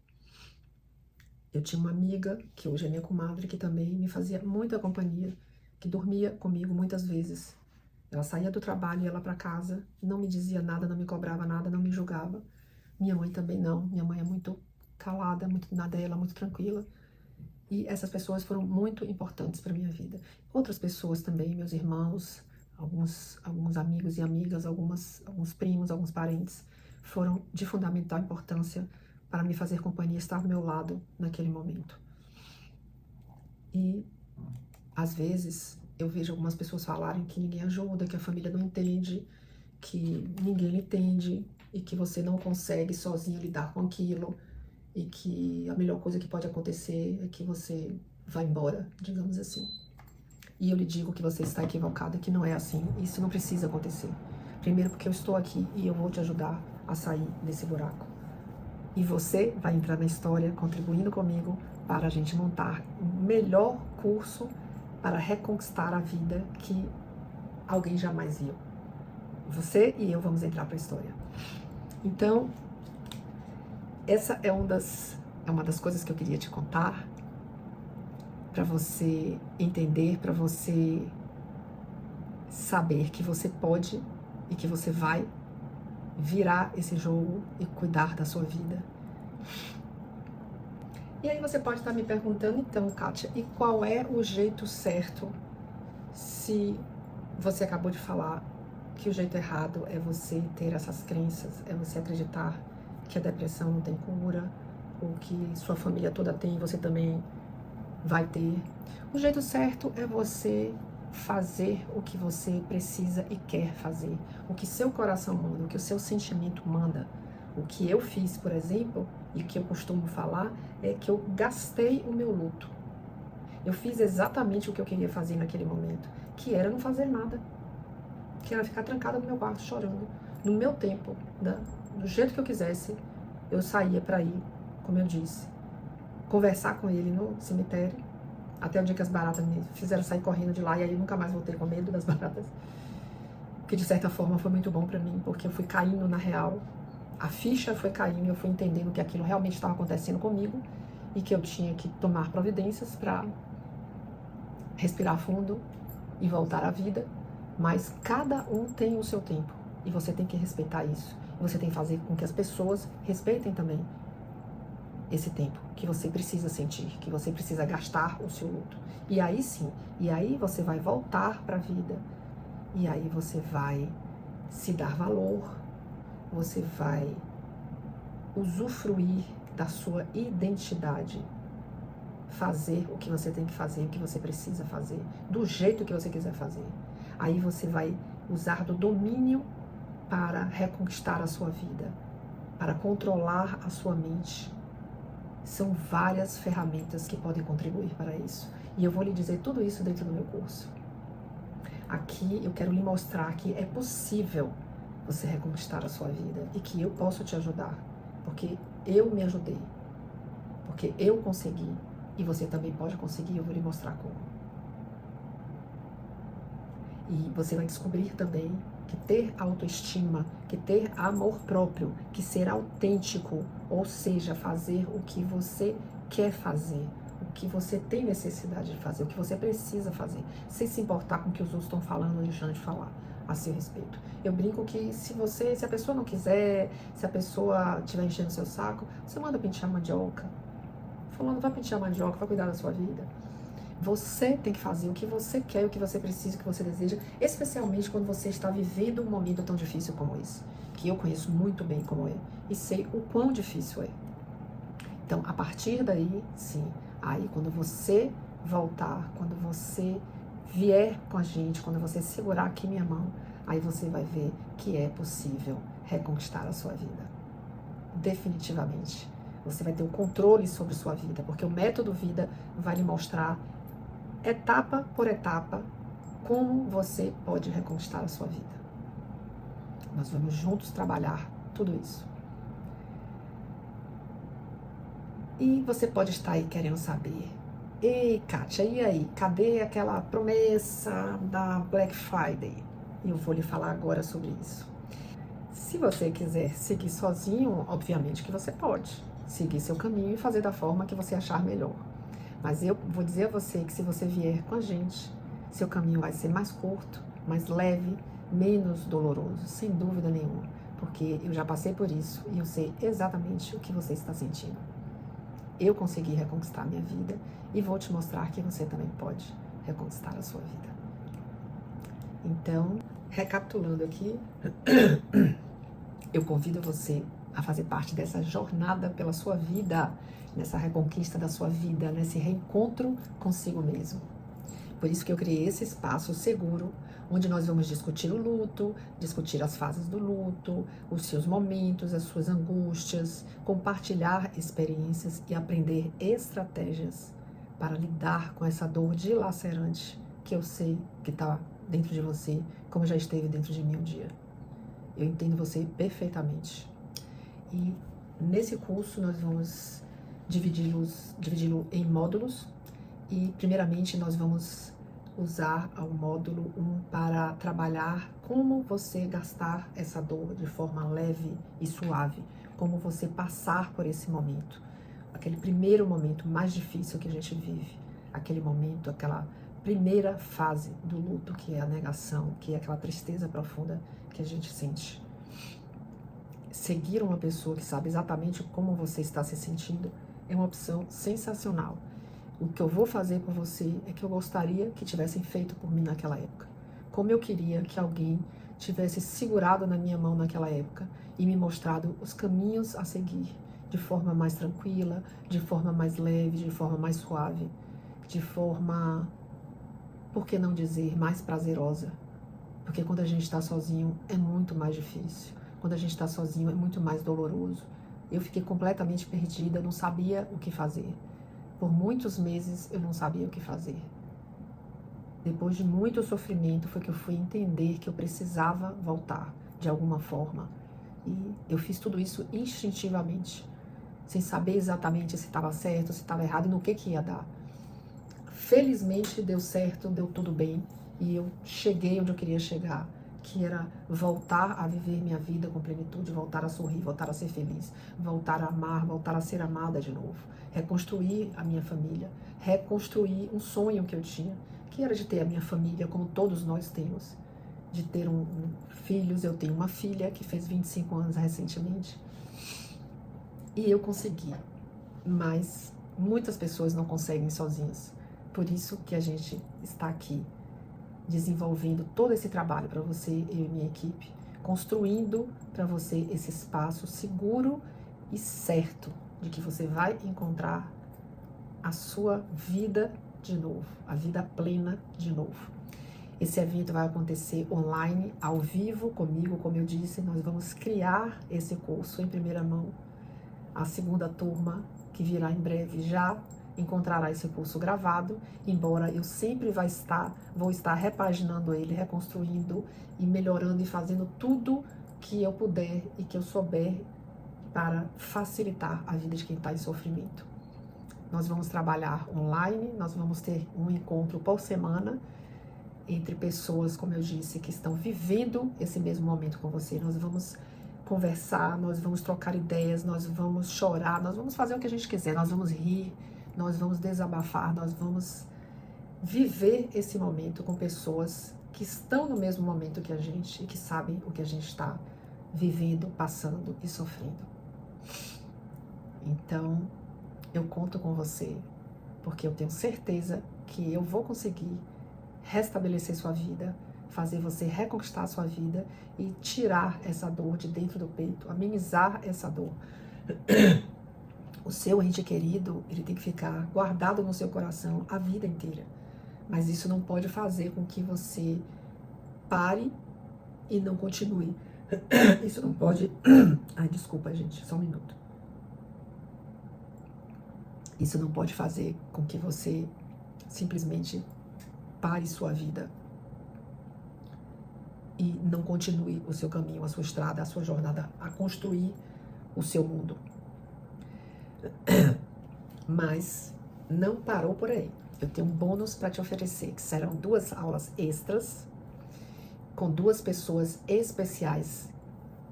Eu tinha uma amiga, que hoje é minha comadre, que também me fazia muita companhia, que dormia comigo muitas vezes. Ela saía do trabalho e ia lá para casa, não me dizia nada, não me cobrava nada, não me julgava. Minha mãe também não. Minha mãe é muito calada, muito na dela, muito tranquila. E essas pessoas foram muito importantes para minha vida. Outras pessoas também, meus irmãos, alguns amigos e amigas, alguns primos, alguns parentes, foram de fundamental importância para me fazer companhia, estar ao meu lado naquele momento. E, às vezes, eu vejo algumas pessoas falarem que ninguém ajuda, que a família não entende, que ninguém entende e que você não consegue sozinho lidar com aquilo e que a melhor coisa que pode acontecer é que você vá embora, digamos assim. E eu lhe digo que você está equivocada, que não é assim. Isso não precisa acontecer. Primeiro porque eu estou aqui e eu vou te ajudar a sair desse buraco. E você vai entrar na história contribuindo comigo para a gente montar o melhor curso para reconquistar a vida que alguém jamais viu. Você e eu vamos entrar para a história. Então, essa é uma das coisas que eu queria te contar, para você entender, para você saber que você pode e que você vai virar esse jogo e cuidar da sua vida. E aí você pode estar me perguntando, então, Kátia, e qual é o jeito certo se você acabou de falar que o jeito errado é você ter essas crenças, é você acreditar que a depressão não tem cura, ou que sua família toda tem e você também vai ter. O jeito certo é você fazer o que você precisa e quer fazer, o que seu coração manda, o que o seu sentimento manda. O que eu fiz, por exemplo, e o que eu costumo falar, é que eu gastei o meu luto. Eu fiz exatamente o que eu queria fazer naquele momento, que era não fazer nada, que era ficar trancada no meu quarto chorando. No meu tempo, do jeito que eu quisesse, eu saía para ir, como eu disse, conversar com ele no cemitério, até o dia que as baratas me fizeram sair correndo de lá, e aí eu nunca mais voltei com medo das baratas, que de certa forma foi muito bom para mim, porque eu fui caindo na real, a ficha foi caindo, eu fui entendendo que aquilo realmente estava acontecendo comigo, e que eu tinha que tomar providências para respirar fundo e voltar à vida, mas cada um tem o seu tempo e você tem que respeitar isso. Você tem que fazer com que as pessoas respeitem também esse tempo que você precisa sentir, que você precisa gastar o seu luto. E aí sim, e aí você vai voltar para a vida, e aí você vai se dar valor, você vai usufruir da sua identidade, fazer o que você tem que fazer, o que você precisa fazer, do jeito que você quiser fazer. Aí você vai usar do domínio para reconquistar a sua vida, para controlar a sua mente. São várias ferramentas que podem contribuir para isso. E eu vou lhe dizer tudo isso dentro do meu curso. Aqui eu quero lhe mostrar que é possível você reconquistar a sua vida e que eu posso te ajudar, porque eu me ajudei, porque eu consegui e você também pode conseguir. Eu vou lhe mostrar como. E você vai descobrir também que ter autoestima, que ter amor próprio, que ser autêntico, ou seja, fazer o que você quer fazer, o que você tem necessidade de fazer, o que você precisa fazer, sem se importar com o que os outros estão falando ou deixando de falar a seu respeito. Eu brinco que se a pessoa não quiser, se a pessoa estiver enchendo seu saco, você manda pentear mandioca. Falando, vai pentear mandioca, vai cuidar da sua vida. Você tem que fazer o que você quer, o que você precisa, o que você deseja, especialmente quando você está vivendo um momento tão difícil como esse, que eu conheço muito bem como é, e sei o quão difícil é. Então, a partir daí, sim, aí quando você voltar, quando você vier com a gente, quando você segurar aqui minha mão, aí você vai ver que é possível reconquistar a sua vida. Definitivamente. Você vai ter o controle sobre sua vida, porque o método vida vai lhe mostrar etapa por etapa, como você pode reconquistar a sua vida. Nós vamos juntos trabalhar tudo isso. E você pode estar aí querendo saber, ei, Kátia, e aí? Cadê aquela promessa da Black Friday? E eu vou lhe falar agora sobre isso. Se você quiser seguir sozinho, obviamente que você pode seguir seu caminho e fazer da forma que você achar melhor. Mas eu vou dizer a você que se você vier com a gente, seu caminho vai ser mais curto, mais leve, menos doloroso, sem dúvida nenhuma. Porque eu já passei por isso e eu sei exatamente o que você está sentindo. Eu consegui reconquistar a minha vida e vou te mostrar que você também pode reconquistar a sua vida. Então, recapitulando aqui, eu convido você a fazer parte dessa jornada pela sua vida, nessa reconquista da sua vida, nesse reencontro consigo mesmo. Por isso que eu criei esse espaço seguro, onde nós vamos discutir o luto, discutir as fases do luto, os seus momentos, as suas angústias, compartilhar experiências e aprender estratégias para lidar com essa dor dilacerante que eu sei que está dentro de você, como já esteve dentro de mim um dia. Eu entendo você perfeitamente. E nesse curso nós vamos dividi-lo em módulos e primeiramente nós vamos usar o módulo 1 para trabalhar como você gastar essa dor de forma leve e suave, como você passar por esse momento, aquele primeiro momento mais difícil que a gente vive, aquele momento, aquela primeira fase do luto, que é a negação, que é aquela tristeza profunda que a gente sente. Seguir uma pessoa que sabe exatamente como você está se sentindo é uma opção sensacional. O que eu vou fazer por você é que eu gostaria que tivessem feito por mim naquela época. Como eu queria que alguém tivesse segurado na minha mão naquela época e me mostrado os caminhos a seguir, de forma mais tranquila, de forma mais leve, de forma mais suave, de forma, por que não dizer, mais prazerosa. Porque quando a gente está sozinho é muito mais difícil. Quando a gente está sozinho é muito mais doloroso. Eu fiquei completamente perdida, não sabia o que fazer. Por muitos meses eu não sabia o que fazer. Depois de muito sofrimento foi que eu fui entender que eu precisava voltar de alguma forma. E eu fiz tudo isso instintivamente, sem saber exatamente se estava certo, se estava errado e no que ia dar. Felizmente deu certo, deu tudo bem e eu cheguei onde eu queria chegar. que era voltar a viver minha vida com plenitude, voltar a sorrir, voltar a ser feliz, voltar a amar, voltar a ser amada de novo, reconstruir a minha família, reconstruir um sonho que eu tinha, que era de ter a minha família como todos nós temos, de ter filhos. Eu tenho uma filha que fez 25 anos recentemente e eu consegui, mas muitas pessoas não conseguem sozinhas. Por isso que a gente está aqui desenvolvendo todo esse trabalho para você, eu e minha equipe, construindo para você esse espaço seguro e certo de que você vai encontrar a sua vida de novo, a vida plena de novo. Esse evento vai acontecer online, ao vivo, comigo, como eu disse. Nós vamos criar esse curso em primeira mão. A segunda turma, que virá em breve, já encontrará esse curso gravado, embora eu sempre vou estar repaginando ele, reconstruindo e melhorando e fazendo tudo que eu puder e que eu souber para facilitar a vida de quem está em sofrimento. Nós vamos trabalhar online, nós vamos ter um encontro por semana entre pessoas, como eu disse, que estão vivendo esse mesmo momento com você. Nós vamos conversar, nós vamos trocar ideias, nós vamos chorar, nós vamos fazer o que a gente quiser, nós vamos rir, nós vamos desabafar, nós vamos viver esse momento com pessoas que estão no mesmo momento que a gente e que sabem o que a gente está vivendo, passando e sofrendo. Então, eu conto com você, porque eu tenho certeza que eu vou conseguir restabelecer sua vida, fazer você reconquistar a sua vida e tirar essa dor de dentro do peito, amenizar essa dor. O seu ente querido, ele tem que ficar guardado no seu coração a vida inteira. Mas isso não pode fazer com que você pare e não continue. Isso não pode... Ai, desculpa, gente, só um minuto. Isso não pode fazer com que você simplesmente pare sua vida e não continue o seu caminho, a sua estrada, a sua jornada, a construir o seu mundo. Mas não parou por aí. Eu tenho um bônus para te oferecer, que serão 2 aulas extras com 2 pessoas especiais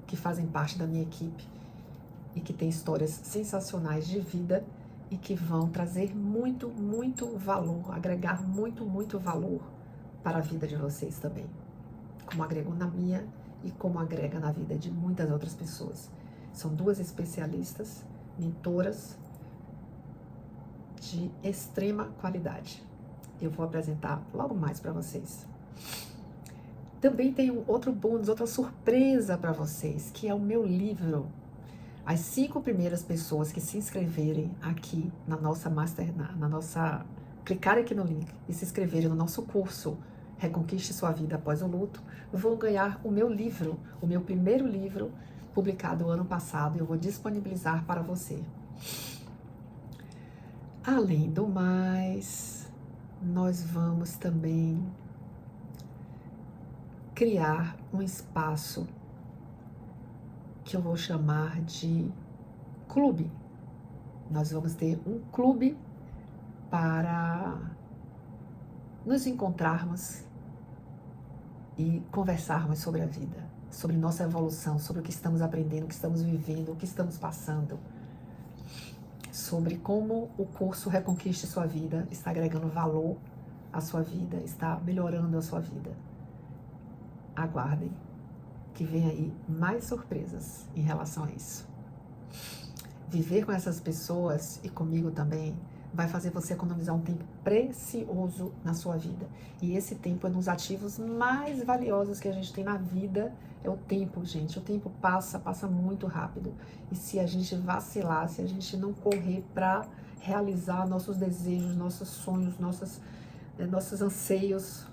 que fazem parte da minha equipe e que têm histórias sensacionais de vida e que vão trazer muito, muito valor, agregar muito, muito valor para a vida de vocês também, como agregou na minha e como agrega na vida de muitas outras pessoas. São 2 especialistas, mentoras de extrema qualidade. Eu vou apresentar logo mais para vocês. Também tem um outro bônus, outra surpresa para vocês, que é o meu livro. As 5 primeiras pessoas que se inscreverem aqui na nossa clicarem aqui no link e se inscreverem no nosso curso Reconquiste Sua Vida Após o Luto, vão ganhar o meu livro, o meu primeiro livro, publicado ano passado. Eu vou disponibilizar para você. Além do mais, nós vamos também criar um espaço que eu vou chamar de clube. Nós vamos ter um clube para nos encontrarmos e conversarmos sobre a vida, sobre nossa evolução, sobre o que estamos aprendendo, o que estamos vivendo, o que estamos passando, sobre como o curso Reconquiste Sua Vida está agregando valor à sua vida, está melhorando a sua vida. Aguardem, que vem aí mais surpresas em relação a isso. Viver com essas pessoas e comigo também vai fazer você economizar um tempo precioso na sua vida. E esse tempo é um dos ativos mais valiosos que a gente tem na vida, é o tempo, gente. O tempo passa muito rápido. E se a gente vacilar, se a gente não correr para realizar nossos desejos, nossos sonhos, nossos anseios,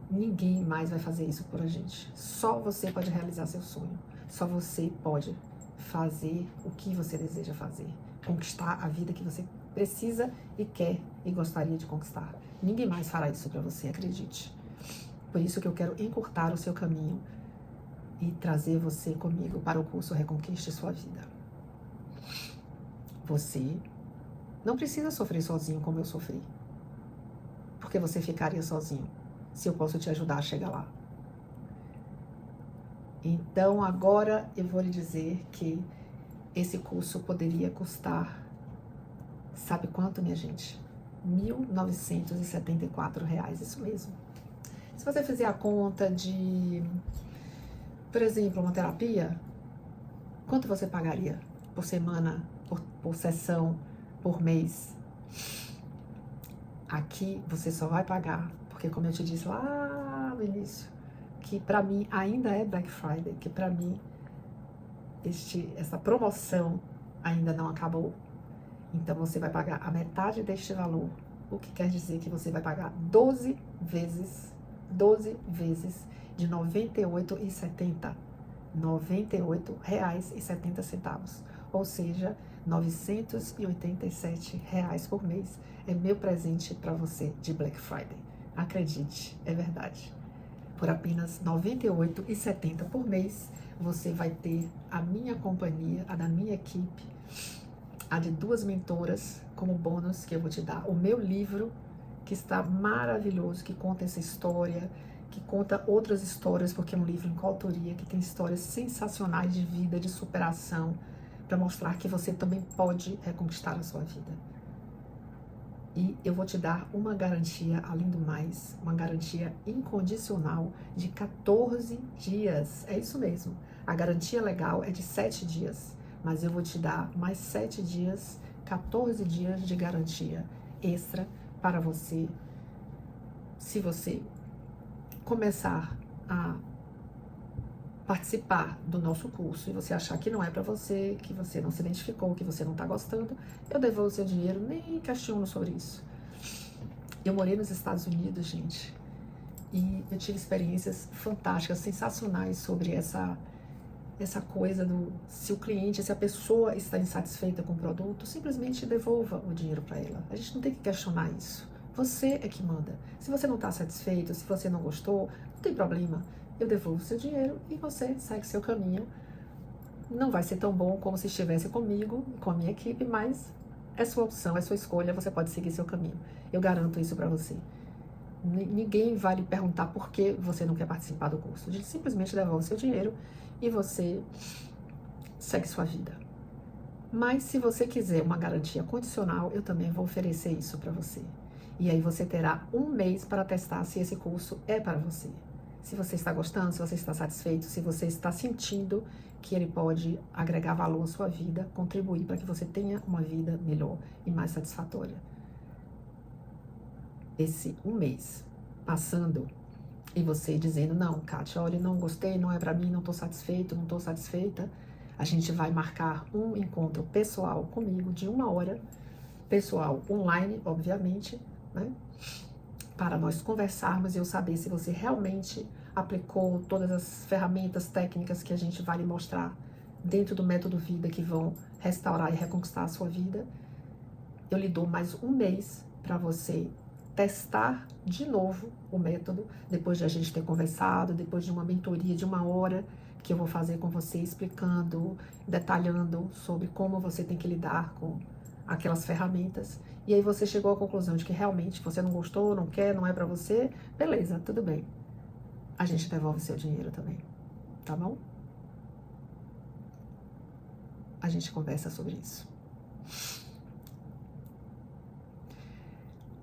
ninguém mais vai fazer isso por a gente. Só você pode realizar seu sonho. Só você pode fazer o que você deseja fazer. Conquistar a vida que você precisa e quer e gostaria de conquistar. Ninguém mais fará isso para você, acredite. Por isso que eu quero encurtar o seu caminho e trazer você comigo para o curso Reconquiste Sua Vida. Você não precisa sofrer sozinho como eu sofri. Porque você ficaria sozinho se eu posso te ajudar a chegar lá. Então agora eu vou lhe dizer que esse curso poderia custar, sabe quanto, minha gente? R$ 1.974, isso mesmo. Se você fizer a conta de, por exemplo, uma terapia, quanto você pagaria por semana, por sessão, por mês? Aqui você só vai pagar, porque como eu te disse lá no início, que pra mim ainda é Black Friday, que pra mim essa promoção ainda não acabou. Então você vai pagar a metade deste valor, o que quer dizer que você vai pagar 12 vezes de R$ 98,70. R$ 98,70, ou seja, R$ 987 por mês. É meu presente para você de Black Friday. Acredite, é verdade. Por apenas R$ 98,70 por mês, você vai ter a minha companhia, a da minha equipe, a de 2 mentoras como bônus que eu vou te dar. O meu livro, que está maravilhoso, que conta essa história, que conta outras histórias, porque é um livro em coautoria, que tem histórias sensacionais de vida, de superação, para mostrar que você também pode reconquistar a sua vida. E eu vou te dar uma garantia, além do mais, uma garantia incondicional de 14 dias. É isso mesmo. A garantia legal é de 7 dias, mas eu vou te dar mais 7 dias, 14 dias de garantia extra para você, se você começar a participar do nosso curso e você achar que não é para você, que você não se identificou, que você não está gostando, eu devolvo o seu dinheiro, nem questiono sobre isso. Eu morei nos Estados Unidos, gente, e eu tive experiências fantásticas, sensacionais sobre essa coisa do, se o cliente, se a pessoa está insatisfeita com o produto, simplesmente devolva o dinheiro para ela. A gente não tem que questionar isso. Você é que manda. Se você não está satisfeito, se você não gostou, não tem problema. Eu devolvo o seu dinheiro e você segue seu caminho. Não vai ser tão bom como se estivesse comigo, com a minha equipe, mas é sua opção, é sua escolha, você pode seguir seu caminho. Eu garanto isso para você. Ninguém vai lhe perguntar por que você não quer participar do curso. A gente simplesmente devolve o seu dinheiro e você segue sua vida. Mas se você quiser uma garantia condicional, eu também vou oferecer isso para você. E aí você terá 1 mês para testar se esse curso é para você. Se você está gostando, se você está satisfeito, se você está sentindo que ele pode agregar valor à sua vida, contribuir para que você tenha uma vida melhor e mais satisfatória. Esse 1 mês passando e você dizendo, não, Kátia, olha, não gostei, não é para mim, não estou satisfeito, não estou satisfeita, a gente vai marcar um encontro pessoal comigo de 1 hora, pessoal online, obviamente, né? Para nós conversarmos e eu saber se você realmente aplicou todas as ferramentas técnicas que a gente vai lhe mostrar dentro do método vida que vão restaurar e reconquistar a sua vida. Eu lhe dou mais 1 mês para você testar de novo o método, depois de a gente ter conversado, depois de uma mentoria de 1 hora que eu vou fazer com você, explicando, detalhando sobre como você tem que lidar com aquelas ferramentas. E aí você chegou à conclusão de que realmente você não gostou, não quer, não é pra você, beleza, tudo bem. A gente devolve seu dinheiro também, tá bom? A gente conversa sobre isso.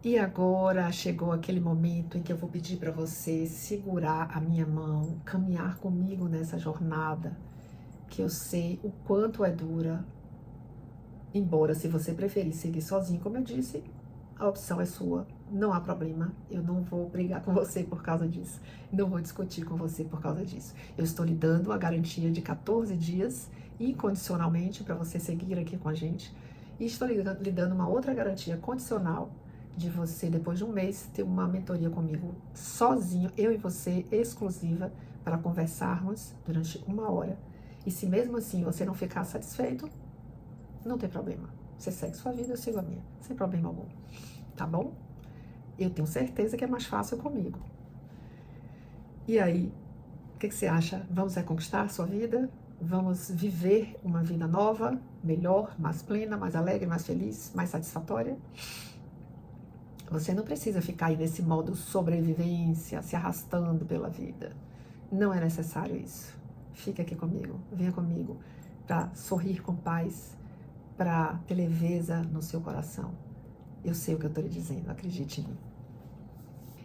E agora chegou aquele momento em que eu vou pedir para você segurar a minha mão, caminhar comigo nessa jornada, que eu sei o quanto é dura. Embora, se você preferir seguir sozinho, como eu disse, a opção é sua, não há problema. Eu não vou brigar com você por causa disso, não vou discutir com você por causa disso. Eu estou lhe dando a garantia de 14 dias, incondicionalmente, para você seguir aqui com a gente. E estou lhe dando uma outra garantia condicional, de você, depois de 1 mês, ter uma mentoria comigo sozinho, eu e você, exclusiva, para conversarmos durante 1 hora. E se mesmo assim você não ficar satisfeito, não tem problema. Você segue sua vida, eu sigo a minha, sem problema algum. Tá bom? Eu tenho certeza que é mais fácil comigo. E aí, o que você acha? Vamos reconquistar a sua vida? Vamos viver uma vida nova, melhor, mais plena, mais alegre, mais feliz, mais satisfatória? Você não precisa ficar aí nesse modo sobrevivência, se arrastando pela vida. Não é necessário isso. fique aqui comigo, venha comigo para sorrir com paz, para ter leveza no seu coração. Eu sei o que eu estou lhe dizendo, acredite em mim.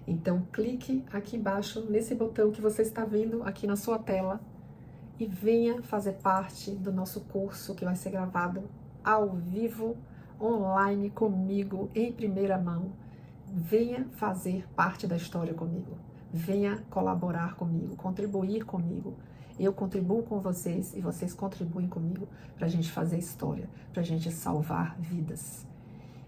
Então, clique aqui embaixo nesse botão que você está vendo aqui na sua tela e venha fazer parte do nosso curso que vai ser gravado ao vivo, online, comigo, em primeira mão. Venha fazer parte da história comigo. Venha colaborar comigo, contribuir comigo. Eu contribuo com vocês e vocês contribuem comigo para a gente fazer história, para a gente salvar vidas.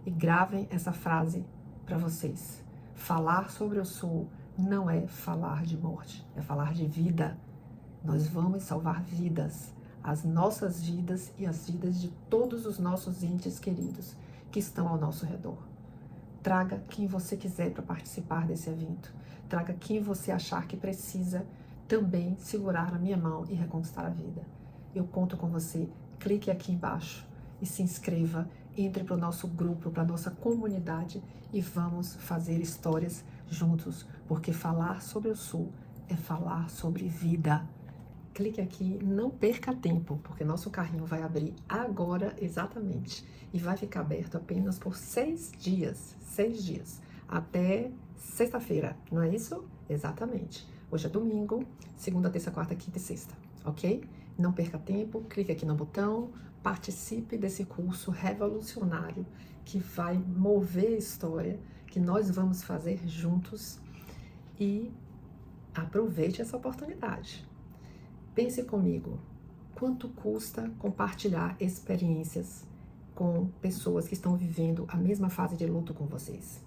E gravem essa frase para vocês. Falar sobre o Sul não é falar de morte, é falar de vida. Nós vamos salvar vidas, as nossas vidas e as vidas de todos os nossos entes queridos que estão ao nosso redor. Traga quem você quiser para participar desse evento. Traga quem você achar que precisa também segurar a minha mão e reconquistar a vida. Eu conto com você. Clique aqui embaixo e se inscreva. Entre para o nosso grupo, para a nossa comunidade e vamos fazer histórias juntos, porque falar sobre o Sul é falar sobre vida. Clique aqui, não perca tempo, porque nosso carrinho vai abrir agora exatamente e vai ficar aberto apenas por 6 dias, 6 dias, até sexta-feira, não é isso? Exatamente. Hoje é domingo, segunda, terça, quarta, quinta e sexta, ok? Não perca tempo, clique aqui no botão, participe desse curso revolucionário que vai mover a história, que nós vamos fazer juntos e aproveite essa oportunidade. Pense comigo, quanto custa compartilhar experiências com pessoas que estão vivendo a mesma fase de luto com vocês?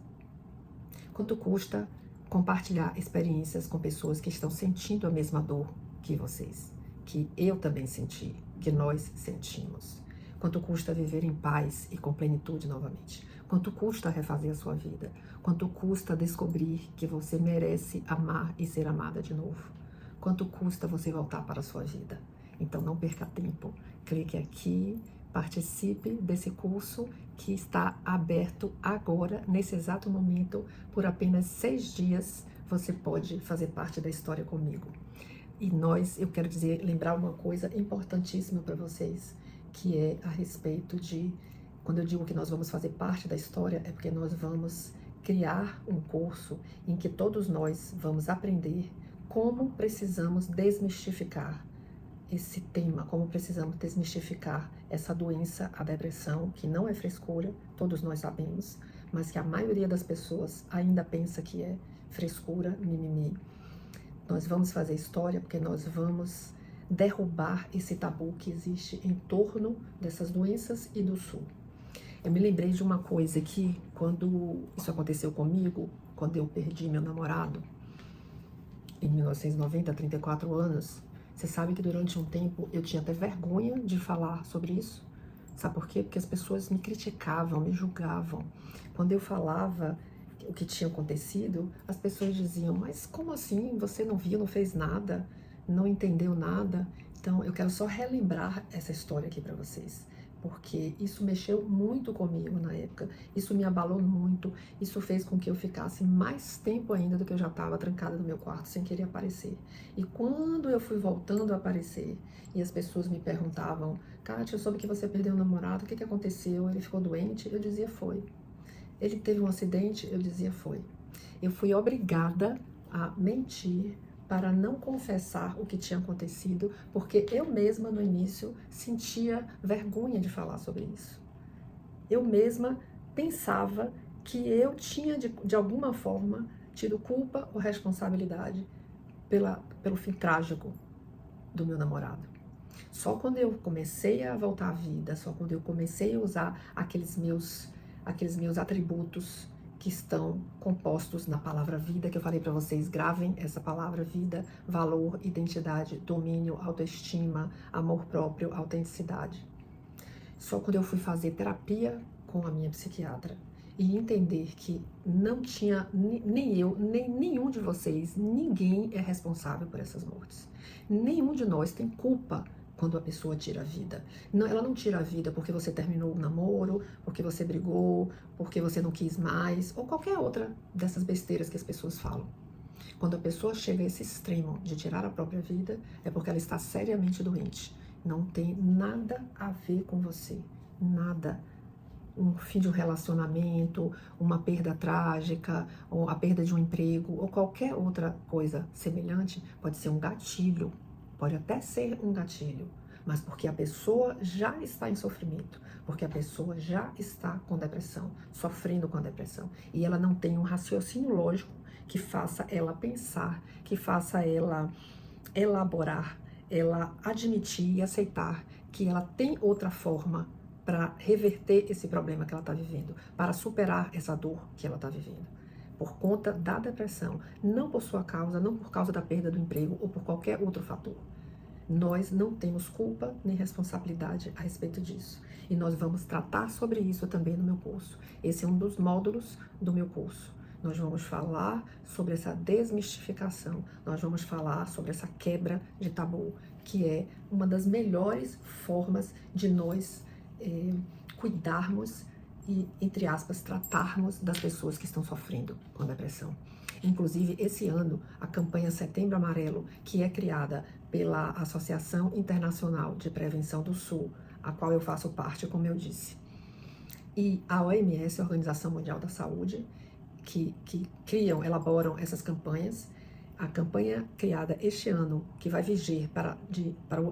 Quanto custa compartilhar experiências com pessoas que estão sentindo a mesma dor que vocês, que eu também senti, que nós sentimos? Quanto custa viver em paz e com plenitude novamente? Quanto custa refazer a sua vida? Quanto custa descobrir que você merece amar e ser amada de novo? Quanto custa você voltar para a sua vida? Então não perca tempo, clique aqui, participe desse curso que está aberto agora, nesse exato momento, por apenas 6 dias, você pode fazer parte da história comigo. E eu quero lembrar uma coisa importantíssima para vocês, que é a respeito de, quando eu digo que nós vamos fazer parte da história, é porque nós vamos criar um curso em que todos nós vamos aprender como precisamos desmistificar esse tema, como precisamos desmistificar essa doença, a depressão, que não é frescura, todos nós sabemos, mas que a maioria das pessoas ainda pensa que é frescura, mimimi. Nós vamos fazer história porque nós vamos derrubar esse tabu que existe em torno dessas doenças e do Sul. Eu me lembrei de uma coisa que, quando isso aconteceu comigo, quando eu perdi meu namorado, em 1990, 34 anos, você sabe que durante um tempo eu tinha até vergonha de falar sobre isso. Sabe por quê? Porque as pessoas me criticavam, me julgavam. Quando eu falava o que tinha acontecido, as pessoas diziam, mas como assim? Você não viu, não fez nada, não entendeu nada? Então eu quero só relembrar essa história aqui para vocês, porque isso mexeu muito comigo na época, isso me abalou muito, isso fez com que eu ficasse mais tempo ainda do que eu já estava trancada no meu quarto, sem querer aparecer. E quando eu fui voltando a aparecer, e as pessoas me perguntavam, Kátia, eu soube que você perdeu o namorado, o que aconteceu? Ele ficou doente? Eu dizia, foi. Ele teve um acidente? Eu dizia, foi. Eu fui obrigada a mentir para não confessar o que tinha acontecido, porque eu mesma no início sentia vergonha de falar sobre isso. Eu mesma pensava que eu tinha de alguma forma tido culpa ou responsabilidade pelo fim trágico do meu namorado. Só quando eu comecei a voltar à vida, só quando eu comecei a usar aqueles meus atributos que estão compostos na palavra vida, que eu falei para vocês, gravem essa palavra vida, valor, identidade, domínio, autoestima, amor próprio, autenticidade. Só quando eu fui fazer terapia com a minha psiquiatra e entender que não tinha, nem eu, nem nenhum de vocês, ninguém é responsável por essas mortes. Nenhum de nós tem culpa quando a pessoa tira a vida. Não, ela não tira a vida porque você terminou o namoro, porque você brigou, porque você não quis mais, ou qualquer outra dessas besteiras que as pessoas falam. Quando a pessoa chega a esse extremo de tirar a própria vida, é porque ela está seriamente doente. Não tem nada a ver com você, nada. Um fim de um relacionamento, uma perda trágica, ou a perda de um emprego, ou qualquer outra coisa semelhante, pode ser um gatilho, pode até ser um gatilho, mas porque a pessoa já está em sofrimento, porque a pessoa já está com depressão, sofrendo com a depressão, e ela não tem um raciocínio lógico que faça ela pensar, que faça ela elaborar, ela admitir e aceitar que ela tem outra forma para reverter esse problema que ela está vivendo, para superar essa dor que ela está vivendo, por conta da depressão, não por sua causa, não por causa da perda do emprego ou por qualquer outro fator. Nós não temos culpa nem responsabilidade a respeito disso. E nós vamos tratar sobre isso também no meu curso. Esse é um dos módulos do meu curso. Nós vamos falar sobre essa desmistificação, nós vamos falar sobre essa quebra de tabu, que é uma das melhores formas de nós cuidarmos e, entre aspas, tratarmos das pessoas que estão sofrendo com depressão. Inclusive, esse ano, a campanha Setembro Amarelo, que é criada pela Associação Internacional de Prevenção do Sul, a qual eu faço parte, como eu disse, e a OMS, a Organização Mundial da Saúde, que elaboram essas campanhas. A campanha criada este ano, que vai viger para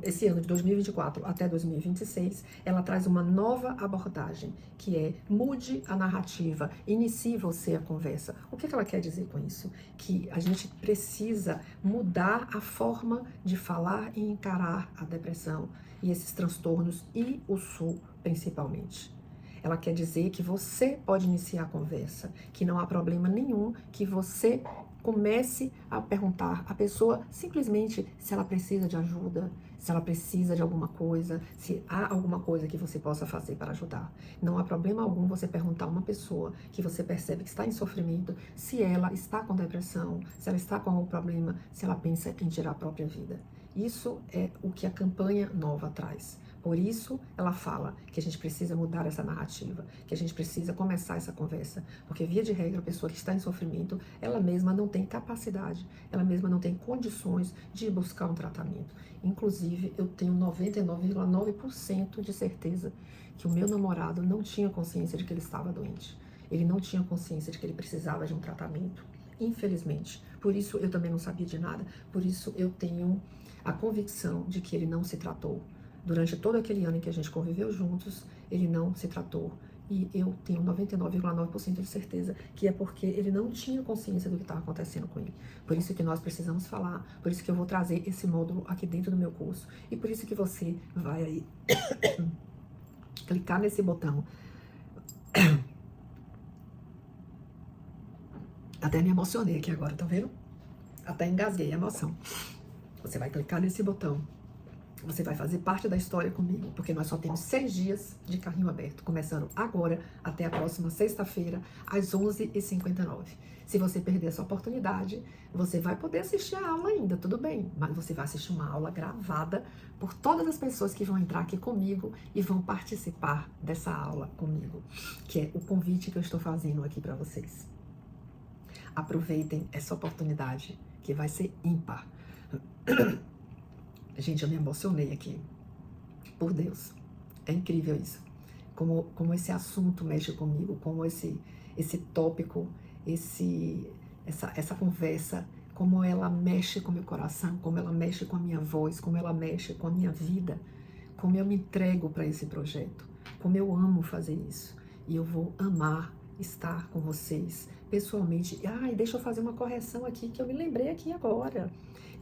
esse ano de 2024 até 2026, ela traz uma nova abordagem, que é mude a narrativa, inicie você a conversa. O que ela quer dizer com isso? Que a gente precisa mudar a forma de falar e encarar a depressão e esses transtornos e o SUL principalmente. Ela quer dizer que você pode iniciar a conversa, que não há problema nenhum que você comece a perguntar à pessoa simplesmente se ela precisa de ajuda, se ela precisa de alguma coisa, se há alguma coisa que você possa fazer para ajudar. Não há problema algum você perguntar a uma pessoa que você percebe que está em sofrimento se ela está com depressão, se ela está com algum problema, se ela pensa em tirar a própria vida. Isso é o que a campanha nova traz. Por isso, ela fala que a gente precisa mudar essa narrativa, que a gente precisa começar essa conversa, porque, via de regra, a pessoa que está em sofrimento, ela mesma não tem capacidade, ela mesma não tem condições de buscar um tratamento. Inclusive, eu tenho 99,9% de certeza que o meu namorado não tinha consciência de que ele estava doente. Ele não tinha consciência de que ele precisava de um tratamento, infelizmente. Por isso, eu também não sabia de nada, por isso eu tenho a convicção de que ele não se tratou. Durante todo aquele ano em que a gente conviveu juntos, ele não se tratou. E eu tenho 99,9% de certeza que é porque ele não tinha consciência do que estava acontecendo com ele. Por isso que nós precisamos falar, por isso que eu vou trazer esse módulo aqui dentro do meu curso. E por isso que você vai aí clicar nesse botão. Até me emocionei aqui agora, tá vendo? Até engasguei a emoção. Você vai clicar nesse botão. Você vai fazer parte da história comigo, porque nós só temos 6 dias de carrinho aberto, começando agora até a próxima sexta-feira, às 11h59. Se você perder essa oportunidade, você vai poder assistir a aula ainda, tudo bem, mas você vai assistir uma aula gravada por todas as pessoas que vão entrar aqui comigo e vão participar dessa aula comigo, que é o convite que eu estou fazendo aqui para vocês. Aproveitem essa oportunidade, que vai ser ímpar. Gente, eu me emocionei aqui. Por Deus. É incrível isso. Como esse assunto mexe comigo, como esse tópico, essa conversa, como ela mexe com o meu coração, como ela mexe com a minha voz, como ela mexe com a minha vida, como eu me entrego para esse projeto, como eu amo fazer isso. E eu vou amar estar com vocês pessoalmente. Ai, deixa eu fazer uma correção aqui, que eu me lembrei aqui agora.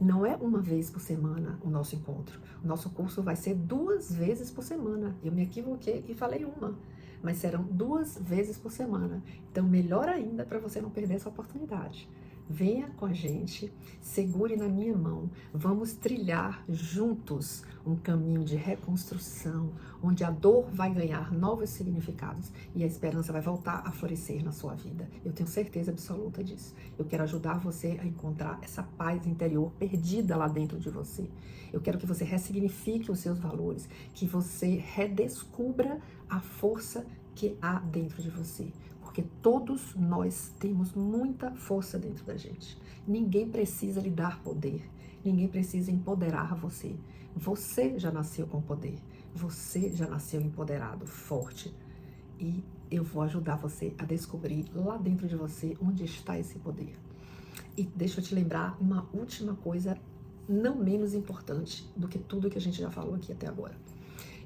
Não é uma vez por semana o nosso encontro. O nosso curso vai ser 2 vezes por semana. Eu me equivoquei e falei uma, mas serão 2 vezes por semana. Então, melhor ainda para você não perder essa oportunidade. Venha com a gente, segure na minha mão, vamos trilhar juntos um caminho de reconstrução, onde a dor vai ganhar novos significados e a esperança vai voltar a florescer na sua vida. Eu tenho certeza absoluta disso. Eu quero ajudar você a encontrar essa paz interior perdida lá dentro de você. Eu quero que você ressignifique os seus valores, que você redescubra a força que há dentro de você. porque todos nós temos muita força dentro da gente. Ninguém precisa lhe dar poder, ninguém precisa empoderar você. Você já nasceu com poder, você já nasceu empoderado, forte. E eu vou ajudar você a descobrir lá dentro de você onde está esse poder. E deixa eu te lembrar uma última coisa, não menos importante do que tudo que a gente já falou aqui até agora.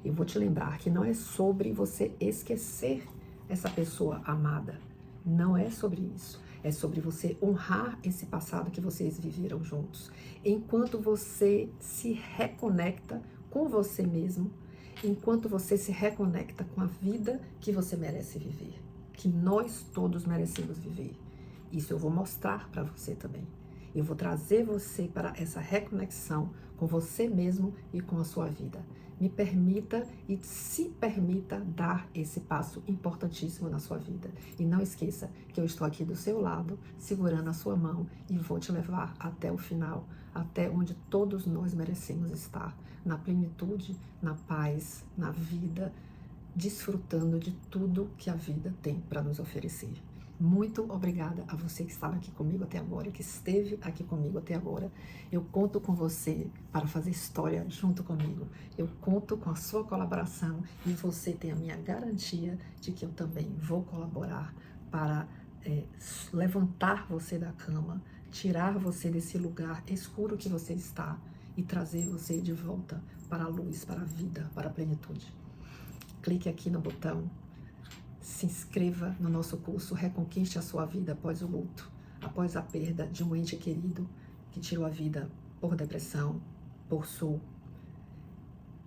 Eu vou te lembrar que não é sobre você esquecer essa pessoa amada. Não é sobre isso. É sobre você honrar esse passado que vocês viveram juntos. Enquanto você se reconecta com você mesmo, enquanto você se reconecta com a vida que você merece viver, que nós todos merecemos viver. Isso eu vou mostrar para você também. Eu vou trazer você para essa reconexão com você mesmo e com a sua vida. Me permita e se permita dar esse passo importantíssimo na sua vida. E não esqueça que eu estou aqui do seu lado, segurando a sua mão e vou te levar até o final, até onde todos nós merecemos estar, na plenitude, na paz, na vida, desfrutando de tudo que a vida tem para nos oferecer. Muito obrigada a você que estava aqui comigo até agora, que esteve aqui comigo até agora. Eu conto com você para fazer história junto comigo. Eu conto com a sua colaboração e você tem a minha garantia de que eu também vou colaborar para levantar você da cama, tirar você desse lugar escuro que você está e trazer você de volta para a luz, para a vida, para a plenitude. Clique aqui no botão. Se inscreva no nosso curso Reconquiste a Sua Vida Após o Luto, após a perda de um ente querido que tirou a vida por depressão, por SUL.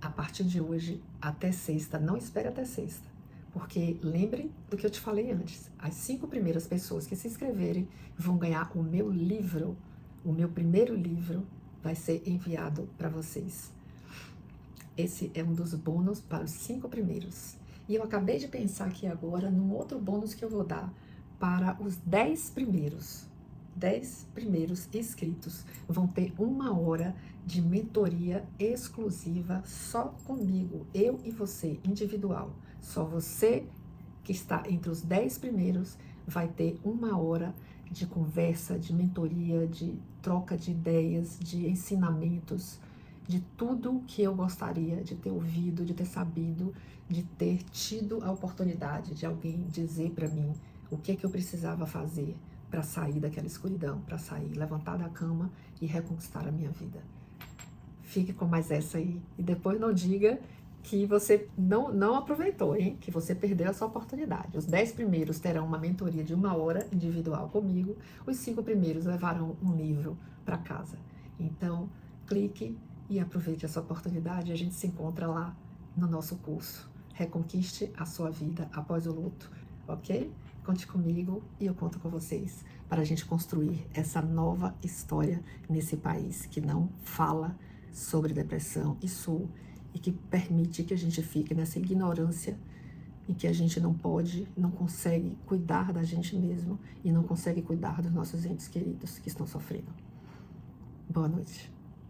A partir de hoje, até sexta, não espere até sexta, porque lembre do que eu te falei antes. As 5 primeiras pessoas que se inscreverem vão ganhar o meu livro. O meu primeiro livro vai ser enviado para vocês. Esse é um dos bônus para os 5 primeiros. E eu acabei de pensar aqui agora num outro bônus que eu vou dar para os 10 primeiros. 10 primeiros inscritos vão ter 1 hora de mentoria exclusiva só comigo, eu e você, individual. Só você que está entre os 10 primeiros vai ter 1 hora de conversa, de mentoria, de troca de ideias, de ensinamentos, de tudo que eu gostaria de ter ouvido, de ter sabido, de ter tido a oportunidade de alguém dizer para mim o que eu precisava fazer para sair daquela escuridão, para sair, levantar da cama e reconquistar a minha vida. Fique com mais essa aí e depois não diga que você não aproveitou, hein? Que você perdeu essa oportunidade. Os 10 primeiros terão uma mentoria de 1 hora individual comigo, os 5 primeiros levarão um livro para casa. Então, clique e aproveite essa oportunidade. A gente se encontra lá no nosso curso Reconquiste a Sua Vida Após o Luto, ok? Conte comigo e eu conto com vocês para a gente construir essa nova história nesse país que não fala sobre depressão e SUL e que permite que a gente fique nessa ignorância em que a gente não pode, não consegue cuidar da gente mesmo e não consegue cuidar dos nossos entes queridos que estão sofrendo. Boa noite.